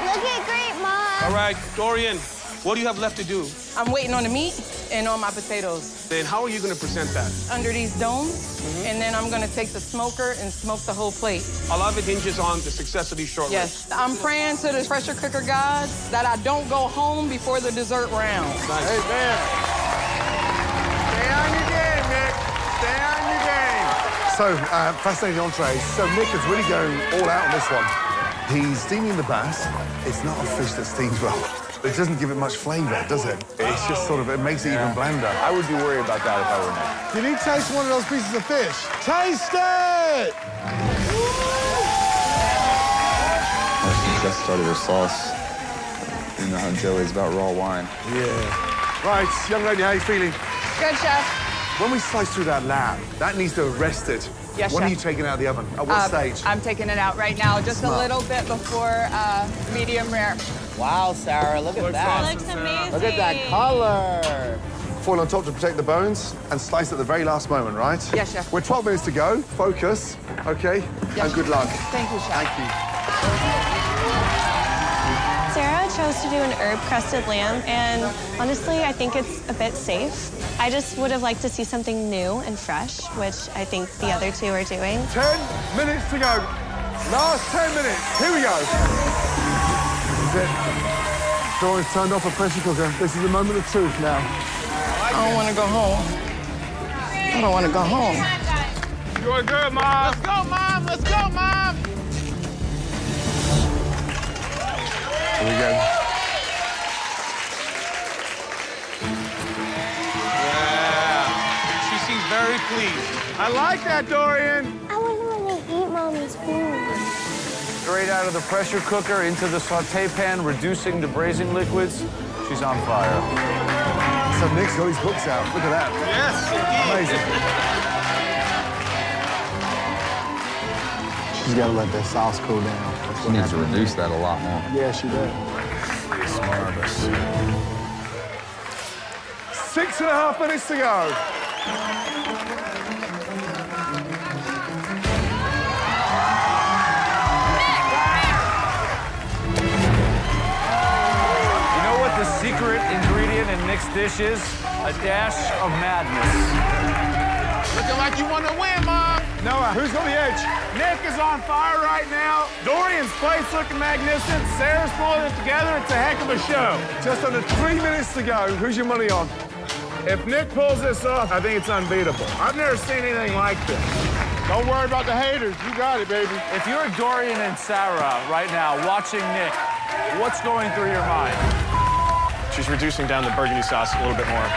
Looking great, Mom. All right, Dorian, what do you have left to do? I'm waiting on the meat and on my potatoes. Then how are you going to present that? Under these domes, and then I'm gonna take the smoker and smoke the whole plate. A lot of it hinges on the success of these short Yes, I'm praying to the pressure cooker gods that I don't go home before the dessert round. Nice. Hey, man. Stay on your game, Nick. Stay on your game. So, fascinating entrees. So Nick is really going all out on this one. He's steaming the bass. It's not a fish that steams well. It doesn't give it much flavor, does it? It's just sort of, it makes it even blander. I would be worried about that if I were Nick. Can he taste one of those pieces of fish? Taste it! She just started her sauce. You know how Joey's about raw wine. Yeah. Right, young lady, how you feeling? Good, chef. When we slice through that lamb, that needs to rest it. Yes, when chef. are you taking it out of the oven? At what stage? I'm taking it out right now, just Smart. a little bit before medium rare. Wow, Sarah, look at that. It looks amazing. Look at that color. Foil on top to protect the bones and slice at the very last moment, right? Yes, chef. We're 12 minutes to go. Focus, okay? Yes, and good luck. Thank you, chef. Thank you. Sarah chose to do an herb-crusted lamb, and honestly, I think it's a bit safe. I just would have liked to see something new and fresh, which I think the other two are doing. 10 minutes to go. Last 10 minutes. Here we go. This is it. Dorian's turned off a pressure cooker. This is the moment of truth now. I don't want to go home. I don't want to go home. You're good, Mom. Let's go, Mom! Let's go, Mom! Here we go. Yeah. She seems very pleased. I like that, Dorian. I wonder when they eat Mommy's food. Straight out of the pressure cooker into the saute pan, reducing the braising liquids. She's on fire. So Nick's got his books out. Look at that. Yes, indeed. Amazing. She's got to let that sauce cool down. She needs to reduce that a lot more. Yeah, she does. It's marvelous. 6.5 minutes to go. You know what the secret ingredient in Nick's dish is? A dash of madness. Looking like you want to win, Mom. Noah, who's on the edge? Nick is on fire right now. Dorian's plate's looking magnificent. Sarah's pulling it together. It's a heck of a show. Just under 3 minutes to go. Who's your money on? If Nick pulls this off, I think it's unbeatable. I've never seen anything like this. Don't worry about the haters. You got it, baby. If you're Dorian and Sarah right now watching Nick, what's going through your mind? She's reducing down the burgundy sauce a little bit more.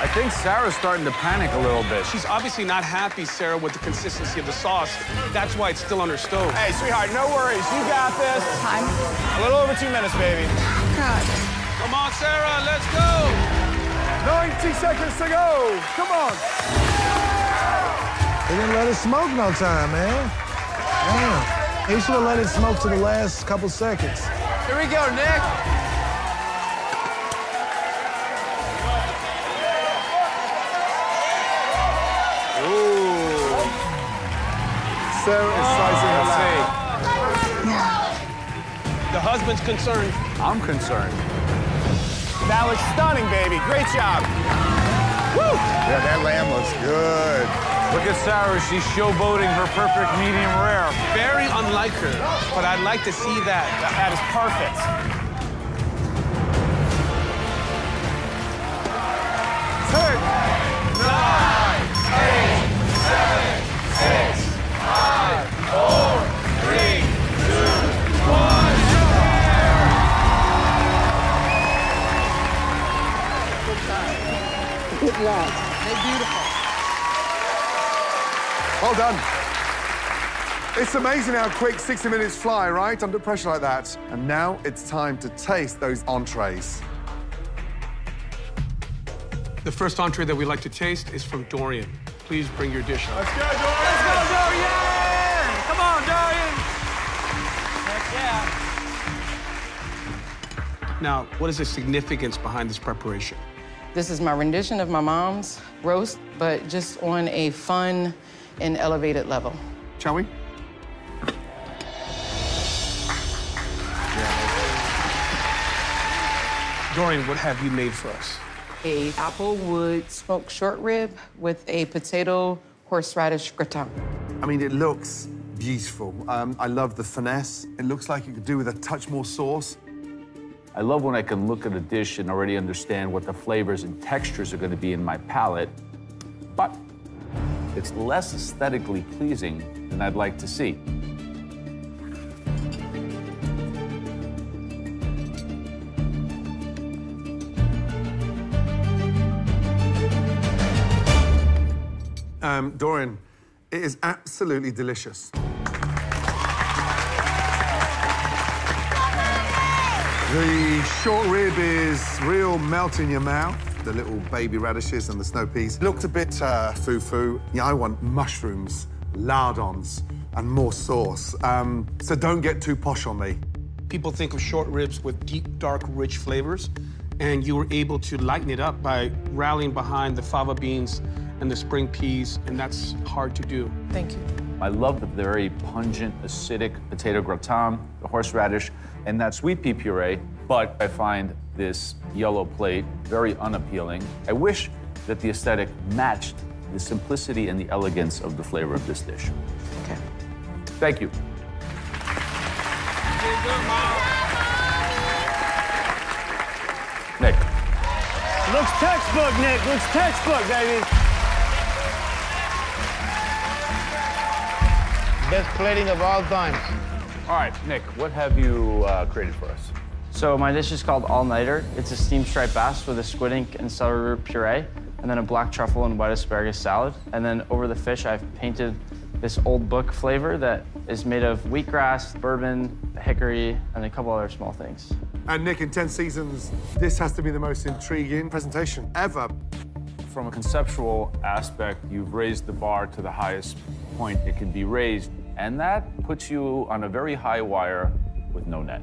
I think Sarah's starting to panic a little bit. She's obviously not happy, Sarah, with the consistency of the sauce. That's why it's still on her stove. Hey, sweetheart, no worries. You got this. Time. A little over 2 minutes, baby. God. Come on, Sarah, let's go. 90 seconds to go. Come on. They didn't let it smoke no time, man. Damn. He should have let it smoke to the last couple seconds. Here we go, Nick. Ooh. Sarah is slicing her lamb. The husband's concerned. I'm concerned. That looks stunning, baby. Great job. Woo! Yeah, that lamb looks good. Look at Sarah. She's showboating her perfect medium rare. Very unlike her, but I'd like to see that. That is perfect. 10, 9, 8, 7, 6, 5, 4, 3, 2, 1. Well done. It's amazing how quick 60 minutes fly, right? Under pressure like that. And now it's time to taste those entrees. The first entree that we like to taste is from Dorian. Please bring your dish up. Let's go, Dorian! Let's go, Dorian! Come on, Dorian! Heck yeah. Now, what is the significance behind this preparation? This is my rendition of my mom's roast, but just on a fun and elevated level. Shall we? Dorian, what have you made for us? A applewood smoked short rib with a potato horseradish gratin. I mean, it looks beautiful. I love the finesse. It looks like you could do with a touch more sauce. I love when I can look at a dish and already understand what the flavors and textures are going to be in my palate, but it's less aesthetically pleasing than I'd like to see. Dorian, it is absolutely delicious. The short rib is real melt in your mouth. The little baby radishes and the snow peas looked a bit foo-foo. Yeah, I want mushrooms, lardons, and more sauce. So don't get too posh on me. People think of short ribs with deep, dark, rich flavors, and you were able to lighten it up by rallying behind the fava beans and the spring peas, and that's hard to do. Thank you. I love the very pungent, acidic potato gratin, the horseradish, and that sweet pea puree, but I find this yellow plate very unappealing. I wish that the aesthetic matched the simplicity and the elegance of the flavor of this dish. Okay. Thank you. Nick. Looks textbook, Nick. Looks textbook, baby. Best plating of all time. All right, Nick, what have you created for us? So my dish is called All Nighter. It's a steamed striped bass with a squid ink and celery root puree, and then a black truffle and white asparagus salad. And then over the fish, I've painted this old book flavor that is made of wheatgrass, bourbon, hickory, and a couple other small things. And Nick, in 10 seasons, this has to be the most intriguing presentation ever. From a conceptual aspect, you've raised the bar to the highest point it can be raised, and that puts you on a very high wire with no net.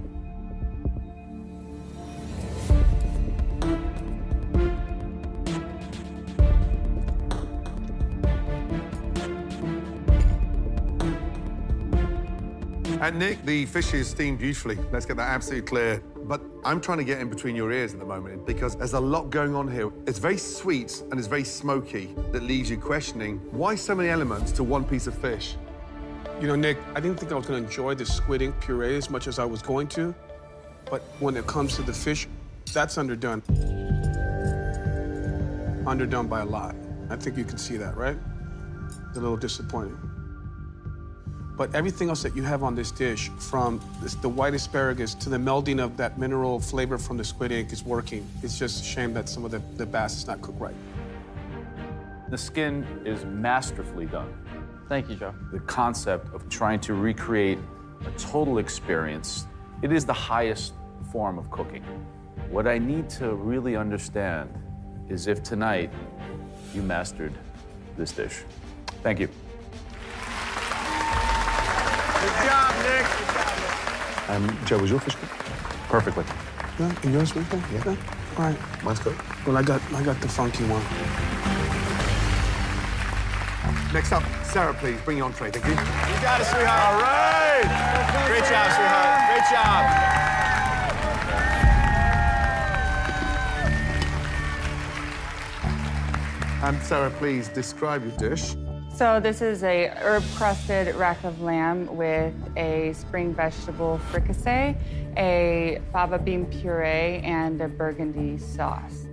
And Nick, the fish is steamed beautifully. Let's get that absolutely clear. But I'm trying to get in between your ears at the moment because there's a lot going on here. It's very sweet and it's very smoky that leaves you questioning why so many elements to one piece of fish. You know, Nick, I didn't think I was going to enjoy the squid ink puree as much as I was going to, but when it comes to the fish, that's underdone. Underdone by a lot. I think you can see that, right? It's a little disappointing. But everything else that you have on this dish, from the white asparagus to the melding of that mineral flavor from the squid ink is working. It's just a shame that some of the bass is not cooked right. The skin is masterfully done. Thank you, Joe. The concept of trying to recreate a total experience, it is the highest form of cooking. What I need to really understand is if tonight you mastered this dish. Thank you. Good job, Nick. Joe, was your fish cooked? Perfectly. Yeah, and yours was good? Yeah. All right. Mine's cooked. Well, I got the funky one. Next up, Sarah, please, bring your entree. Thank you. You got it, sweetheart. All right. Great job, sweetheart. Great job. And Sarah, please describe your dish. So this is a herb-crusted rack of lamb with a spring vegetable fricassee, a fava bean puree, and a burgundy sauce.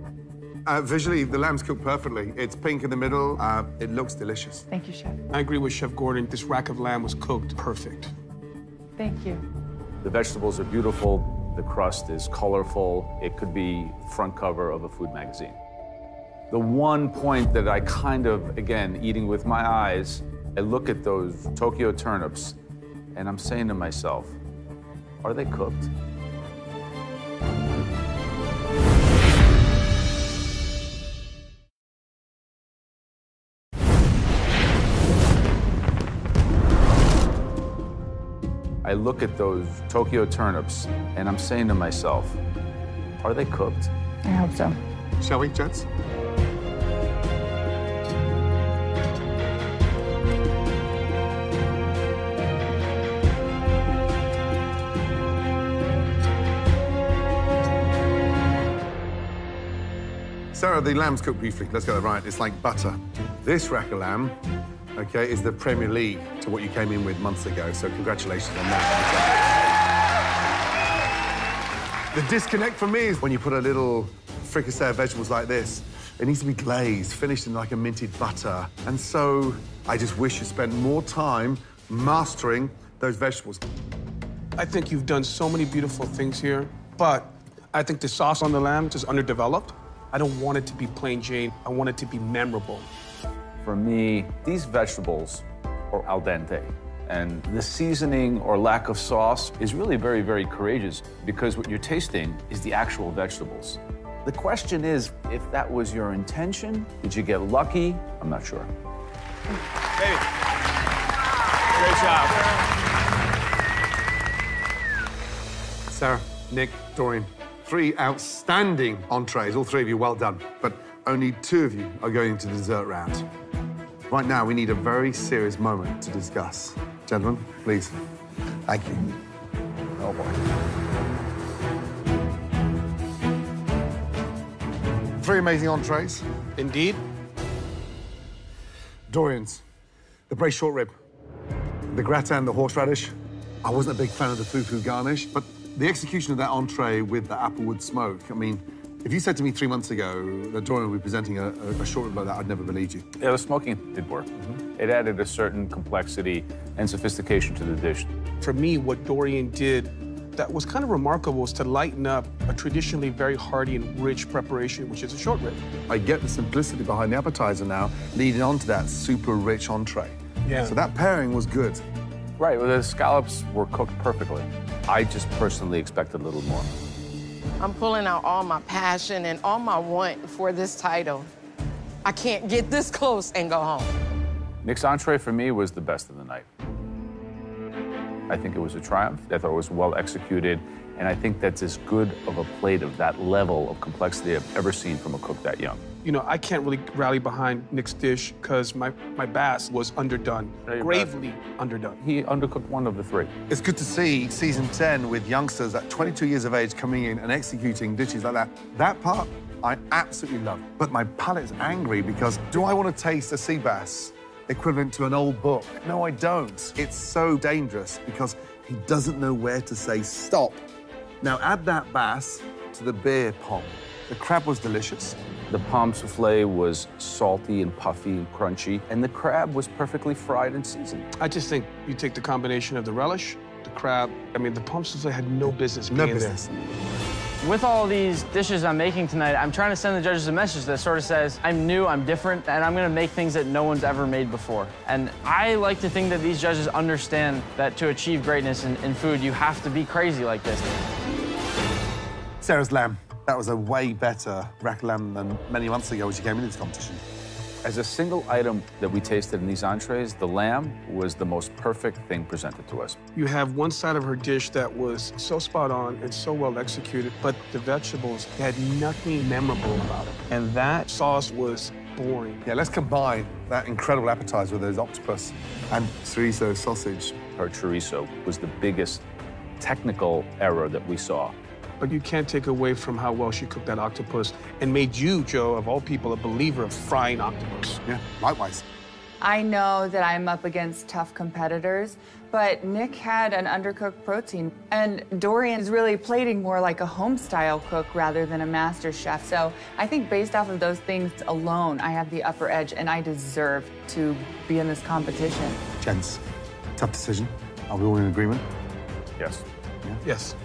Visually, the lamb's cooked perfectly. It's pink in the middle. It looks delicious. Thank you, Chef. I agree with Chef Gordon. This rack of lamb was cooked perfect. Thank you. The vegetables are beautiful. The crust is colorful. It could be front cover of a food magazine. The one point that I kind of, again, eating with my eyes, I look at those Tokyo turnips, and I'm saying to myself, are they cooked? I look at those Tokyo turnips, and I'm saying to myself, are they cooked? I hope so. Shall we, gents? Sarah, the lamb's cooked briefly. Let's get that right. It's like butter. This rack of lamb, okay, is the Premier League to what you came in with months ago. So congratulations on that. The disconnect for me is when you put a little fricassee of vegetables like this, it needs to be glazed, finished in like a minted butter. And so I just wish you spent more time mastering those vegetables. I think you've done so many beautiful things here, but I think the sauce on the lamb is underdeveloped. I don't want it to be plain Jane. I want it to be memorable. For me, these vegetables are al dente. And the seasoning or lack of sauce is really very, very courageous because what you're tasting is the actual vegetables. The question is, if that was your intention, did you get lucky? I'm not sure. Baby. Great job. Sarah, Nick, Dorian, 3 outstanding entrees. All 3 of you, well done. But only 2 of you are going into the dessert round. Right now, we need a very serious moment to discuss. Gentlemen, please. Thank you. Oh, boy. 3 amazing entrees. Indeed. Dorian's, the braised short rib, the gratin, the horseradish. I wasn't a big fan of the fufu garnish, but the execution of that entree with the applewood smoke, I mean, if you said to me 3 months ago that Dorian would be presenting a short rib like that, I'd never believed you. Yeah, the smoking did work. It added a certain complexity and sophistication to the dish. For me, what Dorian did that was kind of remarkable was to lighten up a traditionally very hearty and rich preparation, which is a short rib. I get the simplicity behind the appetizer now, leading on to that super rich entree. Yeah. So that pairing was good. Right, well, the scallops were cooked perfectly. I just personally expected a little more. I'm pulling out all my passion and all my want for this title. I can't get this close and go home. Nick's entree for me was the best of the night. I think it was a triumph. I thought it was well executed, and I think that's as good of a plate of that level of complexity I've ever seen from a cook that young. You know, I can't really rally behind Nick's dish because my bass was underdone, gravely underdone. He undercooked one of the 3. It's good to see season 10 with youngsters at 22 years of age coming in and executing dishes like that. That part, I absolutely love. But my palate's angry because do I want to taste a sea bass equivalent to an old book? No, I don't. It's so dangerous because he doesn't know where to say stop. Now add that bass to the beer pong. The crab was delicious. The palm souffle was salty and puffy and crunchy, and the crab was perfectly fried and seasoned. I just think you take the combination of the relish, the crab. I mean, the palm souffle had no business being there. With all these dishes I'm making tonight, I'm trying to send the judges a message that sort of says, I'm new, I'm different, and I'm gonna make things that no one's ever made before. And I like to think that these judges understand that to achieve greatness in food, you have to be crazy like this. Sarah's lamb. That was a way better rack lamb than many months ago as you came into this competition. As a single item that we tasted in these entrees, the lamb was the most perfect thing presented to us. You have one side of her dish that was so spot on and so well executed, but the vegetables had nothing memorable about it. And that sauce was boring. Yeah, let's combine that incredible appetizer with those octopus and chorizo sausage. Her chorizo was the biggest technical error that we saw. But you can't take away from how well she cooked that octopus and made you, Joe, of all people, a believer of frying octopus. Yeah, likewise. I know that I'm up against tough competitors, but Nick had an undercooked protein, and Dorian is really plating more like a home-style cook rather than a master chef. So I think based off of those things alone, I have the upper edge, and I deserve to be in this competition. Gents, tough decision. Are we all in agreement? Yes. Yeah? Yes.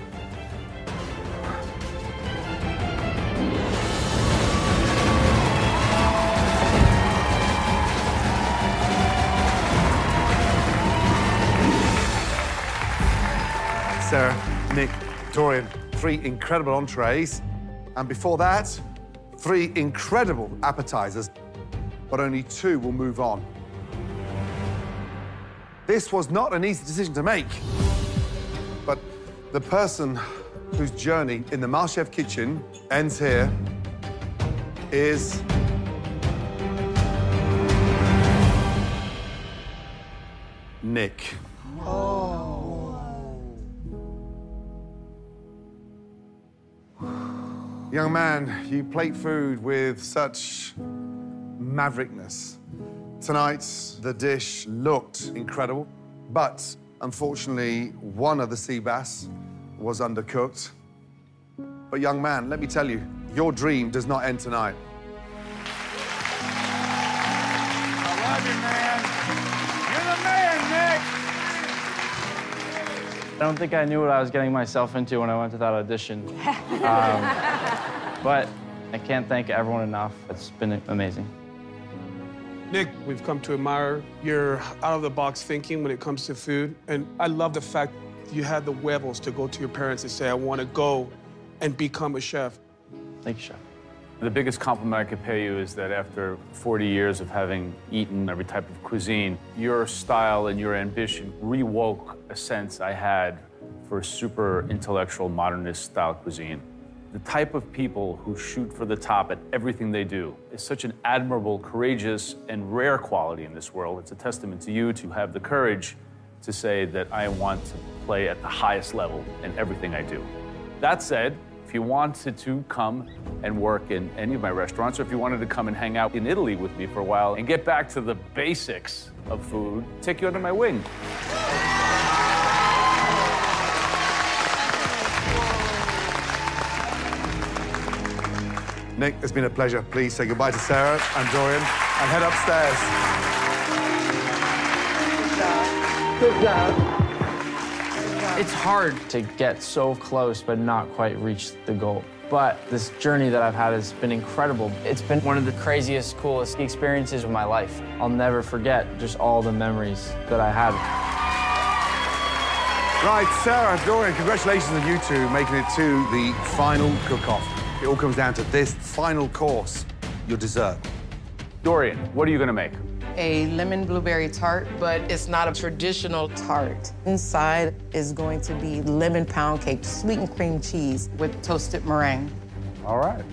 Sarah, Nick, Dorian. 3 incredible entrees. And before that, 3 incredible appetizers. But only 2 will move on. This was not an easy decision to make. But the person whose journey in the Masterchef kitchen ends here is... Nick. Young man, you plate food with such maverickness. Tonight, the dish looked incredible, but unfortunately, one of the sea bass was undercooked. But young man, let me tell you, your dream does not end tonight. I love you, man. You're the man, Nick. I don't think I knew what I was getting myself into when I went to that audition. But I can't thank everyone enough. It's been amazing. Nick, we've come to admire your out-of-the-box thinking when it comes to food. And I love the fact you had the huevos to go to your parents and say, I want to go and become a chef. Thank you, Chef. The biggest compliment I could pay you is that after 40 years of having eaten every type of cuisine, your style and your ambition rewoke a sense I had for super intellectual modernist style cuisine. The type of people who shoot for the top at everything they do is such an admirable, courageous, and rare quality in this world. It's a testament to you to have the courage to say that I want to play at the highest level in everything I do. That said, if you wanted to come and work in any of my restaurants, or if you wanted to come and hang out in Italy with me for a while and get back to the basics of food, take you under my wing. Nick, it's been a pleasure. Please say goodbye to Sarah and Dorian and head upstairs. Good job. It's hard to get so close but not quite reach the goal. But this journey that I've had has been incredible. It's been one of the craziest, coolest experiences of my life. I'll never forget just all the memories that I had. Right, Sarah, Dorian, congratulations on you two making it to the final cook-off. It all comes down to this final course, your dessert. Dorian, what are you gonna make? A lemon blueberry tart, but it's not a traditional tart. Inside is going to be lemon pound cake, sweetened cream cheese with toasted meringue. All right.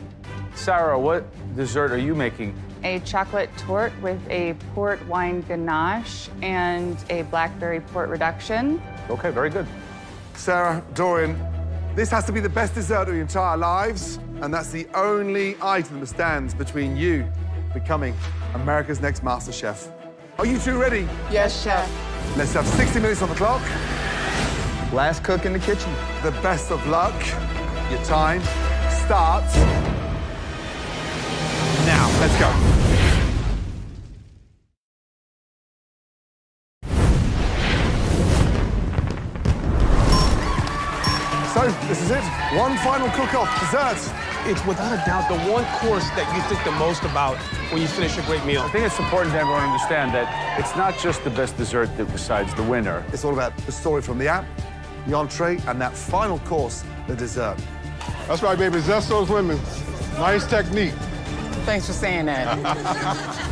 Sarah, what dessert are you making? A chocolate torte with a port wine ganache and a blackberry port reduction. Okay, very good. Sarah, Dorian, this has to be the best dessert of your entire lives, and that's the only item that stands between you becoming America's Next Master Chef. Are you two ready? Yes, Chef. Let's have 60 minutes on the clock. Last cook in the kitchen. The best of luck. Your time starts now. Let's go. So, this is it. One final cook-off, dessert. It's without a doubt the one course that you think the most about when you finish a great meal. I think it's important to everyone to understand that it's not just the best dessert that decides the winner. It's all about the story from the app, the entree, and that final course, the dessert. That's right, baby. Zest those women. Nice technique. Thanks for saying that.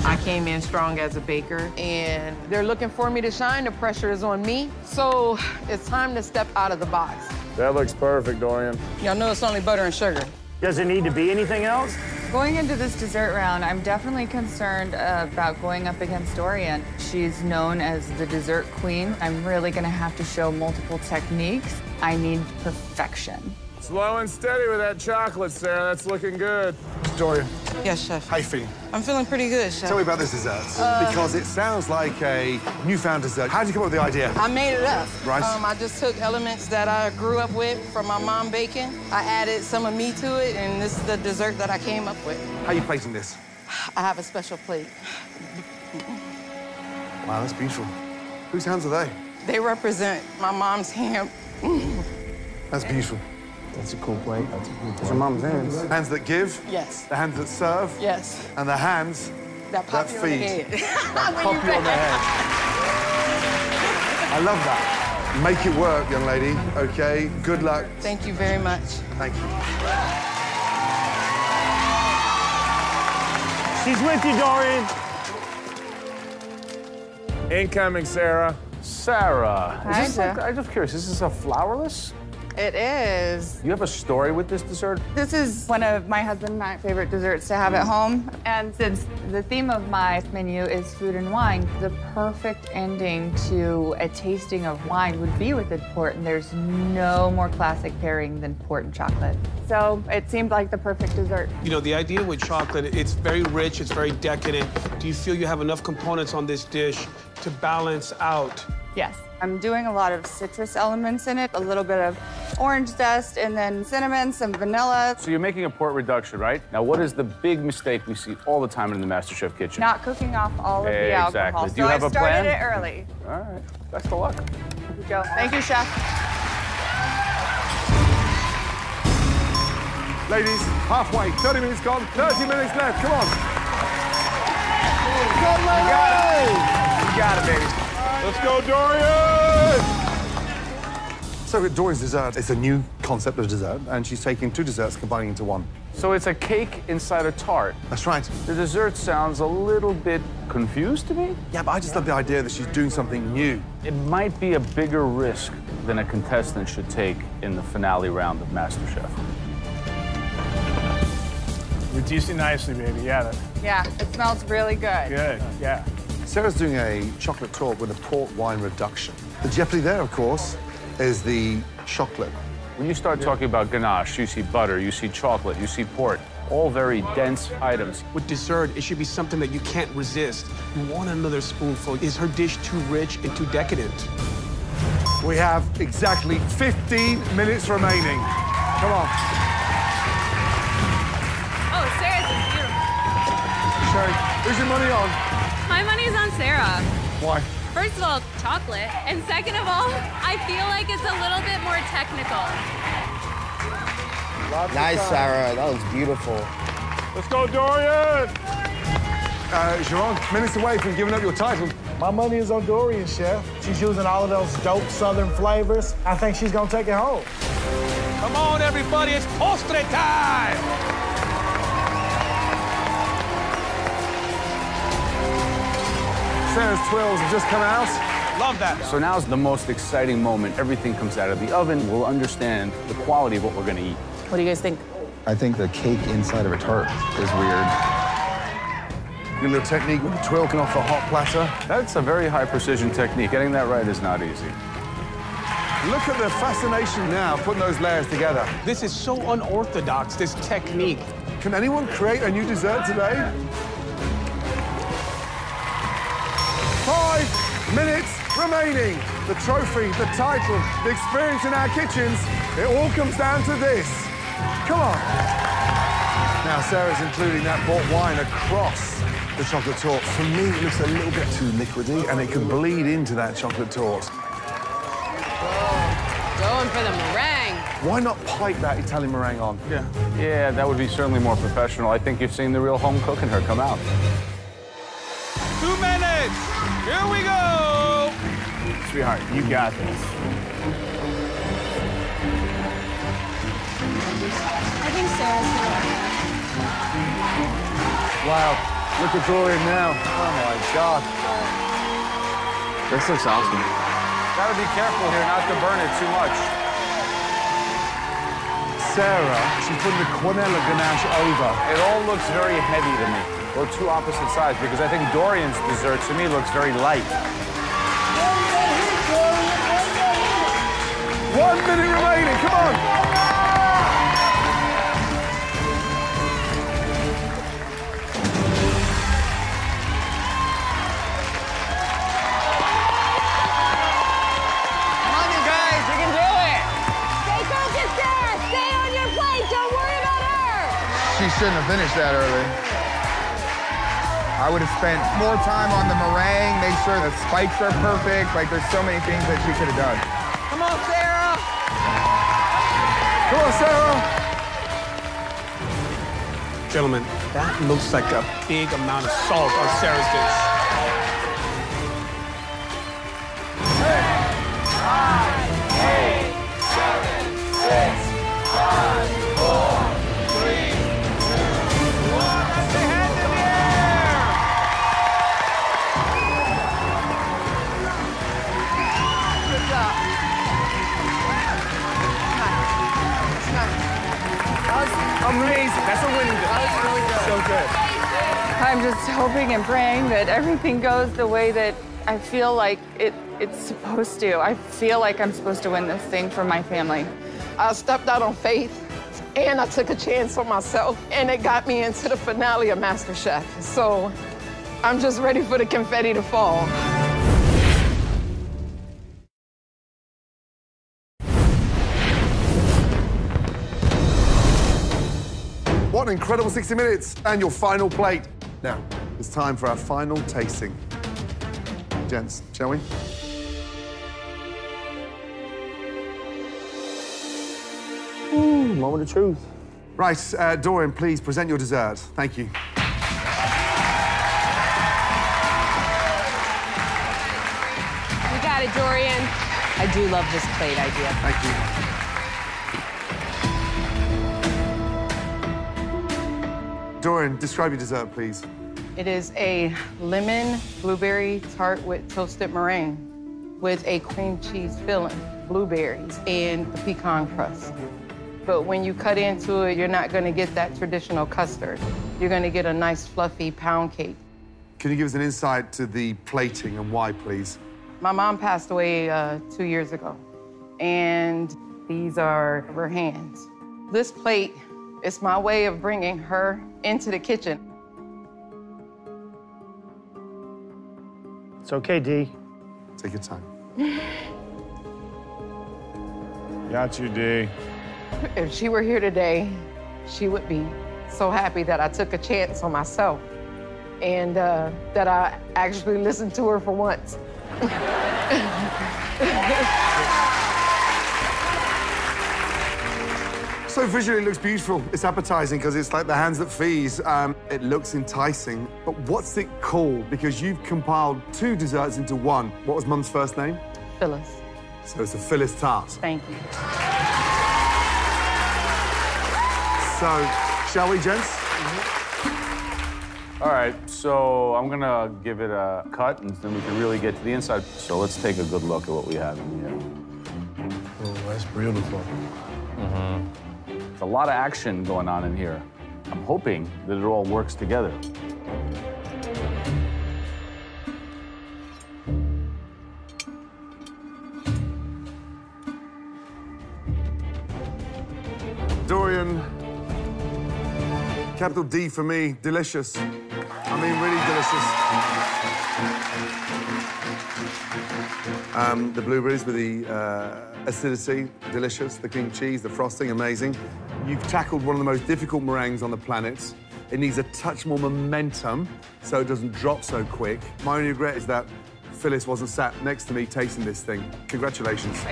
I came in strong as a baker, and they're looking for me to shine. The pressure is on me. So it's time to step out of the box. That looks perfect, Dorian. Y'all know it's only butter and sugar. Does it need to be anything else? Going into this dessert round, I'm definitely concerned about going up against Dorian. She's known as the dessert queen. I'm really gonna have to show multiple techniques. I need perfection. Slow and steady with that chocolate, Sarah. That's looking good. Dorian. Yes, Chef. How you feeling? I'm feeling pretty good, Chef. Tell me about this dessert, because it sounds like a newfound dessert. How did you come up with the idea? I made it up. Right. I just took elements that I grew up with from my mom baking. I added some of me to it, and this is the dessert that I came up with. How are you plating this? I have a special plate. Wow, that's beautiful. Whose hands are they? They represent my mom's hand. That's beautiful. That's a cool plate. That's a cool plate. Those are mom's hands. Hands that give. Yes. The hands that serve. Yes. And the hands that pop you on the feed. head. That pop you on the head. I love that. Make it work, young lady, okay? Good luck. Thank you very much. Thank you. She's with you, Dorian. Incoming, Sarah. Sarah, Hi, I'm just curious, is this a flourless? It is. You have a story with this dessert? This is one of my husband and my favorite desserts to have at home. And since the theme of my menu is food and wine, the perfect ending to a tasting of wine would be with the port, and there's no more classic pairing than port and chocolate. So it seemed like the perfect dessert. You know, the idea with chocolate, it's very rich, it's very decadent. Do you feel you have enough components on this dish to balance out? Yes. I'm doing a lot of citrus elements in it, a little bit of orange zest, and then cinnamon, some vanilla. So you're making a port reduction, right? Now, what is the big mistake we see all the time in the MasterChef kitchen? Not cooking off all of the alcohol. Do you have so a plan? I started it early. All right. Best of luck. Here we go. Thank you, Chef. Ladies, halfway, 30 minutes gone, 30 minutes left, come on. You got it, baby. Let's go, Dorian! So Dorian's dessert, it's a new concept of dessert, and she's taking two desserts, combining into one. So it's a cake inside a tart. That's right. The dessert sounds a little bit confused to me. Yeah, but I just love the idea that she's doing something new. It might be a bigger risk than a contestant should take in the finale round of MasterChef. Reducing nicely, baby. Yeah. Yeah, it smells really good. Good. Yeah. Sarah's doing a chocolate torte with a port wine reduction. The jeopardy there, of course, is the chocolate. When you start talking about ganache, you see butter, you see chocolate, you see port, all very dense items. With dessert, it should be something that you can't resist. You want another spoonful. Is her dish too rich and too decadent? We have exactly 15 minutes remaining. Come on. Oh, Sarah's is beautiful. Sherry, who's your money on? My money's on Sarah. Why? First of all, chocolate. And second of all, I feel like it's a little bit more technical. Nice, Sarah. That was beautiful. Let's go, Dorian! Jerome, minutes away from giving up your title. My money is on Dorian, Chef. She's using all of those dope Southern flavors. I think she's gonna take it home. Come on, everybody, it's postre time! Sarah's twirls have just come out. Love that. So now's the most exciting moment. Everything comes out of the oven. We'll understand the quality of what we're going to eat. What do you guys think? I think the cake inside of a tart is weird. Your little technique with the twirling off the hot platter. That's a very high precision technique. Getting that right is not easy. Look at the fascination now, putting those layers together. This is so unorthodox, this technique. Can anyone create a new dessert today? 5 minutes remaining. The trophy, the title, the experience in our kitchens, it all comes down to this. Come on. Now, Sarah's including that port wine across the chocolate torte. For me, it looks a little bit too liquidy, and it could bleed into that chocolate torte. Going for the meringue. Why not pipe that Italian meringue on? Yeah, that would be certainly more professional. I think you've seen the real home cook in her come out. 2 minutes. Here we go. Sweetheart, you got this. I think Sarah's gonna win. Wow, look at Dorian now. Oh my God. This looks awesome. Gotta be careful here not to burn it too much. Sarah, she's putting the quinella ganache over. It all looks very heavy to me. Or two opposite sides, because I think Dorian's dessert to me looks very light. 1 minute remaining, come on. Come on, you guys, you can do it. Stay focused, Sarah. Stay on your plate. Don't worry about her. She shouldn't have finished that early. I would have spent more time on the meringue, make sure the spikes are perfect. Like, there's so many things that she could have done. Come on, Sarah. Come on, Sarah. Gentlemen, that looks like a big amount of salt on Sarah's dish. Hey. Amazing. That's a winning dish. That was really good. So good. I'm just hoping and praying that everything goes the way that I feel like it's supposed to. I feel like I'm supposed to win this thing for my family. I stepped out on faith, and I took a chance on myself, and it got me into the finale of MasterChef. So I'm just ready for the confetti to fall. What an incredible 60 minutes and your final plate. Now, it's time for our final tasting. Gents, shall we? Ooh, moment of truth. Right, Dorian, please present your dessert. Thank you. You got it, Dorian. I do love this plate idea. Thank you. Dorian, describe your dessert, please. It is a lemon blueberry tart with toasted meringue with a cream cheese filling, blueberries, and the pecan crust. But when you cut into it, you're not gonna get that traditional custard. You're gonna get a nice fluffy pound cake. Can you give us an insight to the plating and why, please? My mom passed away 2 years ago, and these are her hands. This plate is my way of bringing her into the kitchen. It's okay, D. Take your time. Got you, D. If she were here today, she would be so happy that I took a chance on myself and that I actually listened to her for once. So visually, it looks beautiful. It's appetizing because it's like the hands that feast. It looks enticing. But what's it called? Because you've compiled 2 desserts into one. What was Mum's first name? Phyllis. So it's a Phyllis tart. Thank you. So, shall we, gents? All right, so I'm gonna give it a cut, and then we can really get to the inside. So let's take a good look at what we have in here. Oh, that's beautiful. There's a lot of action going on in here. I'm hoping that it all works together. Dorian, capital D for me, delicious. I mean, really delicious. The blueberries with the acidity, delicious. The cream cheese, the frosting, amazing. You've tackled one of the most difficult meringues on the planet. It needs a touch more momentum so it doesn't drop so quick. My only regret is that Phyllis wasn't sat next to me tasting this thing. Congratulations.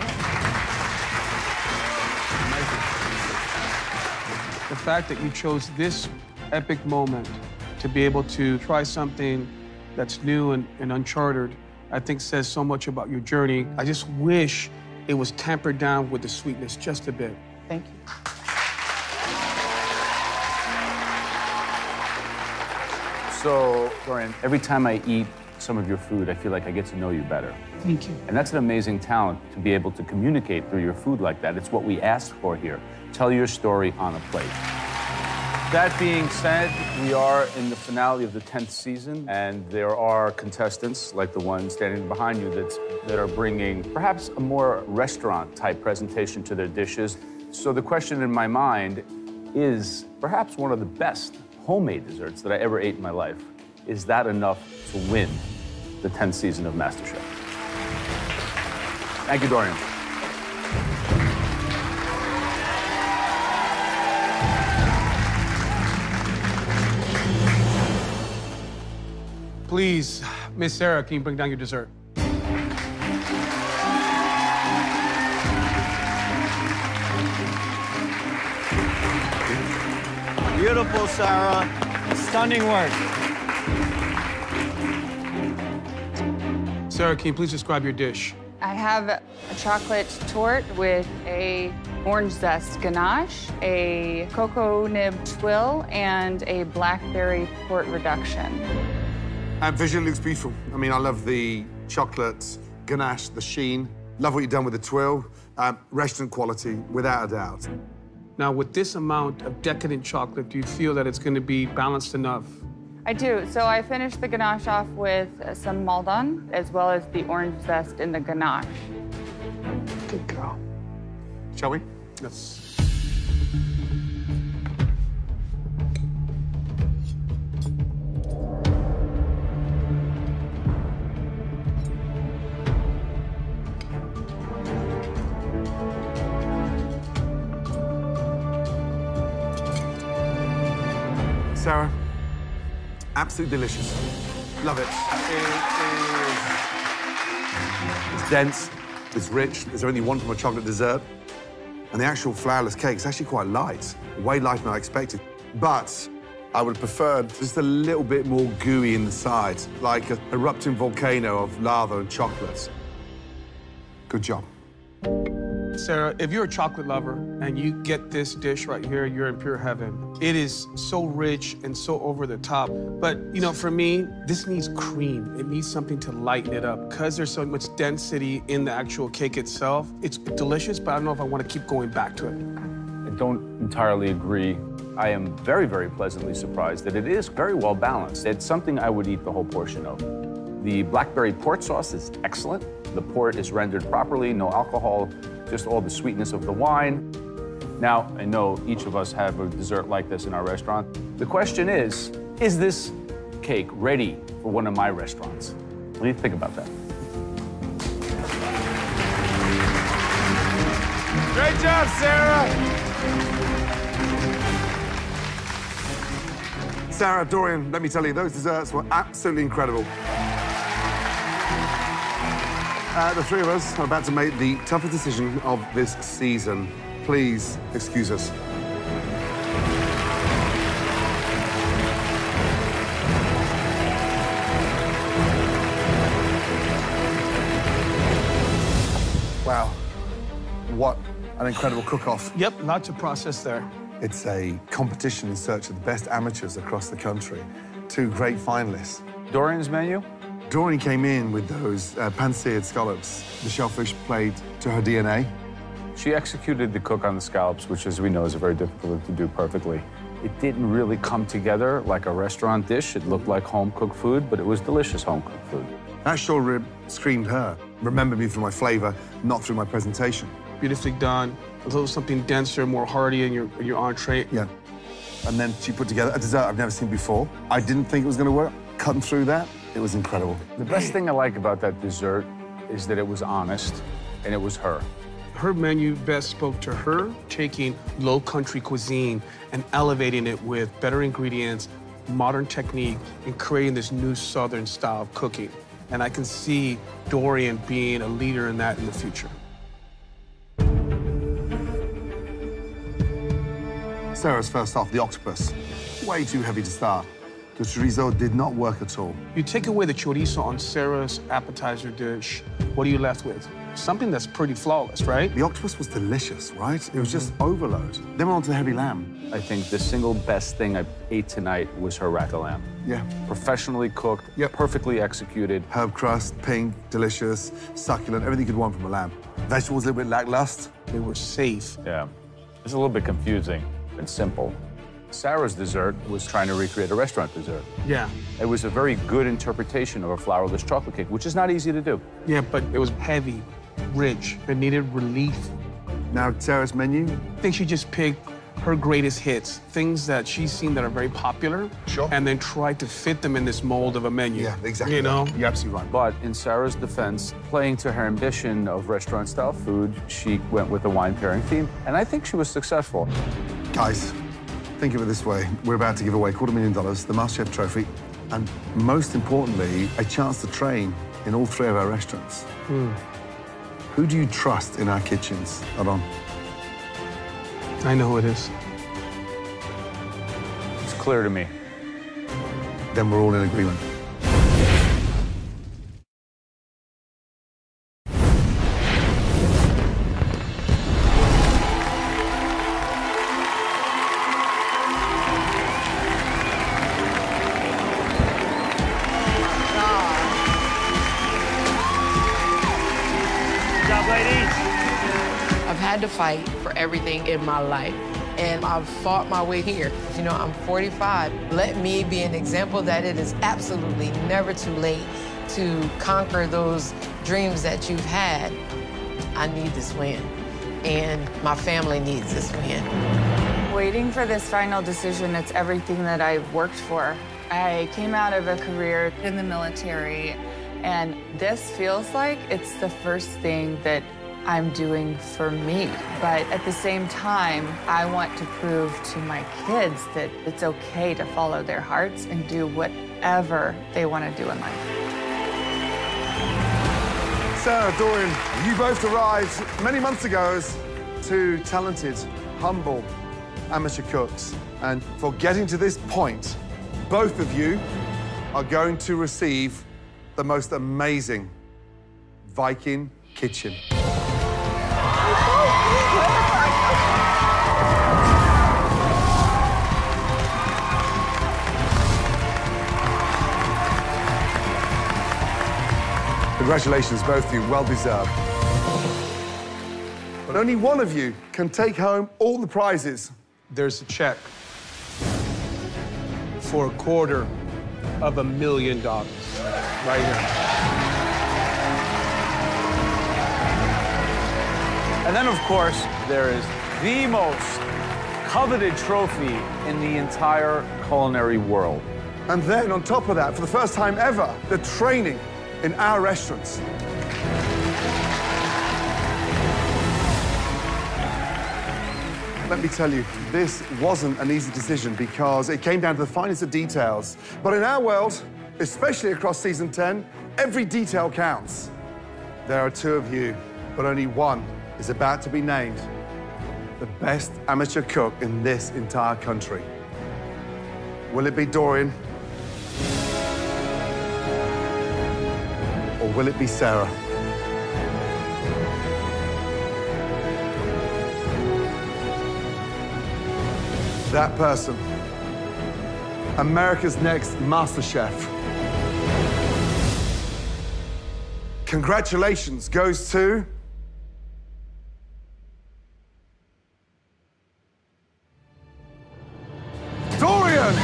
The fact that you chose this epic moment to be able to try something that's new and uncharted, I think says so much about your journey. I just wish it was tempered down with the sweetness just a bit. Thank you. So, Dorian, every time I eat some of your food, I feel like I get to know you better. Thank you. And that's an amazing talent to be able to communicate through your food like that. It's what we asked for here. Tell your story on a plate. That being said, we are in the finale of the 10th season, and there are contestants like the one standing behind you that are bringing perhaps a more restaurant-type presentation to their dishes. So the question in my mind is perhaps one of the best homemade desserts that I ever ate in my life. Is that enough to win the 10th season of MasterChef? Thank you, Dorian. Please, Miss Sarah, can you bring down your dessert? Beautiful, Sarah. Stunning work. Sarah, can you please describe your dish? I have a chocolate torte with a orange zest ganache, a cocoa nib twill, and a blackberry port reduction. Visually looks beautiful. I mean, I love the chocolate ganache, the sheen. Love what you've done with the twill. Restaurant quality, without a doubt. Now, with this amount of decadent chocolate, do you feel that it's going to be balanced enough? I do. So I finished the ganache off with some maldon, as well as the orange zest in the ganache. Good girl. Shall we? Yes. Sarah, absolutely delicious. Love it. It's dense, it's rich, it's everything you want from a chocolate dessert. And the actual flourless cake is actually quite light, way lighter than I expected. But I would prefer just a little bit more gooey in the sides, like an erupting volcano of lava and chocolate. Good job. Sarah, if you're a chocolate lover and you get this dish right here, you're in pure heaven. It is so rich and so over the top. But, you know, for me, this needs cream. It needs something to lighten it up. Because there's so much density in the actual cake itself, it's delicious, but I don't know if I want to keep going back to it. I don't entirely agree. I am very, very pleasantly surprised that it is very well balanced. It's something I would eat the whole portion of. The blackberry port sauce is excellent. The port is rendered properly, no alcohol, just all the sweetness of the wine. Now, I know each of us have a dessert like this in our restaurant. The question is this cake ready for one of my restaurants? What do you think about that? Great job, Sarah! Sarah, Dorian, let me tell you, those desserts were absolutely incredible. The three of us are about to make the toughest decision of this season. Please excuse us. Wow. What an incredible cook-off. Yep, lots of process there. It's a competition in search of the best amateurs across the country. Two great finalists. Dorian's menu? Dorian came in with those pan-seared scallops. The shellfish played to her DNA. She executed the cook on the scallops, which, as we know, is very difficult to do perfectly. It didn't really come together like a restaurant dish. It looked like home-cooked food, but it was delicious home-cooked food. That short rib screamed her. Remember me through my flavor, not through my presentation. Beautifully done. A little something denser, more hearty in your entree. Yeah. And then she put together a dessert I've never seen before. I didn't think it was going to work. Cutting through that, it was incredible. The best thing I like about that dessert is that it was honest, and it was her. Her menu best spoke to her, taking low country cuisine and elevating it with better ingredients, modern technique, and creating this new Southern style of cooking. And I can see Dorian being a leader in that in the future. Sarah's first off, the octopus. Way too heavy to start. The chorizo did not work at all. You take away the chorizo on Sarah's appetizer dish, what are you left with? Something that's pretty flawless, right? The octopus was delicious, right? It was just overload. Then we're on to the heavy lamb. I think the single best thing I ate tonight was her rack of lamb. Yeah. Professionally cooked, perfectly executed. Herb crust, pink, delicious, succulent, everything you could want from a lamb. Vegetables a little bit lackluster. They were safe. Yeah. It's a little bit confusing and simple. Sarah's dessert was trying to recreate a restaurant dessert. Yeah. It was a very good interpretation of a flourless chocolate cake, which is not easy to do. Yeah, but it was heavy, rich. It needed relief. Now, Sarah's menu? I think she just picked her greatest hits, things that she's seen that are very popular, and then tried to fit them in this mold of a menu. Yeah, exactly. You know? You're absolutely right. But in Sarah's defense, playing to her ambition of restaurant-style food, she went with a wine pairing theme, and I think she was successful. Guys, think of it this way. We're about to give away $250,000, the Masterchef trophy, and most importantly, a chance to train in all three of our restaurants. Who do you trust in our kitchens, Adon? I know who it is. It's clear to me. Then we're all in agreement. I've had to fight for everything in my life. and I've fought my way here. You know, I'm 45. Let me be an example that it is absolutely never too late to conquer those dreams that you've had. I need this win, and my family needs this win. Waiting for this final decision, it's everything that I've worked for. I came out of a career in the military, and this feels like it's the first thing that I'm doing for me. But at the same time, I want to prove to my kids that it's okay to follow their hearts and do whatever they want to do in life. Sarah, Dorian, you both arrived many months ago as two talented, humble amateur cooks. And for getting to this point, both of you are going to receive the most amazing Viking kitchen. Congratulations, both of you, well deserved. But only one of you can take home all the prizes. There's a check for $250,000 right here. And then, of course, there is the most coveted trophy in the entire culinary world. And then, on top of that, for the first time ever, the training in our restaurants. Let me tell you, this wasn't an easy decision because it came down to the finest of details. But in our world, especially across season 10, every detail counts. There are two of you, but only one is about to be named the best amateur cook in this entire country. Will it be Dorian? Or will it be Sarah? That person, America's next Masterchef. Congratulations goes to... Dorian!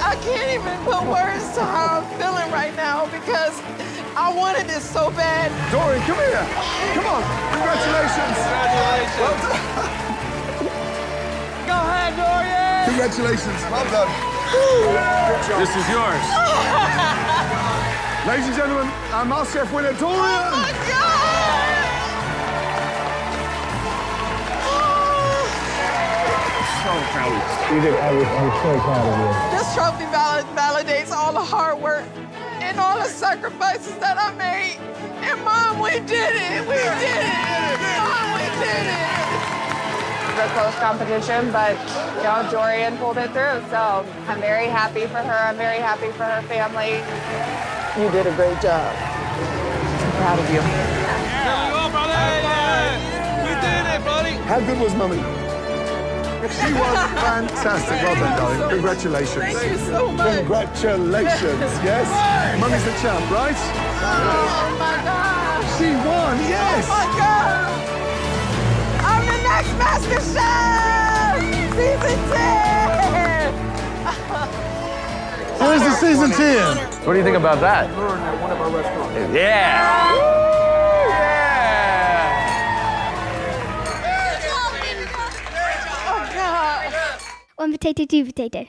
I can't even put words to how I'm feeling right now because I wanted this so bad. Dorian, come here. Come on. Congratulations. Congratulations. Well done. Go ahead, Dorian. Congratulations. Well done. This is yours. Ladies and gentlemen, our Masterchef winner, Dorian. Oh, my God. So proud. You did everything. I'm so proud of you. This trophy validates all the hard work and all the sacrifices that I made. And Mom, we did it. We did it. Mom, we did it. A close competition, but you know, Dorian pulled it through. So I'm very happy for her. I'm very happy for her family. You did a great job. I'm proud of you. Here we go, brother. We did it, buddy. How good was Mummy? She was fantastic. Well done, darling. Congratulations. Thank you so much. Congratulations. Yes? Mummy's the champ, right? Oh, my God. She won, yes. Oh, my God. I'm the next Masterchef! Season 10! Where's the season 10? What do you think about that? Learn at one of our restaurants. Yeah! One potato, two potato.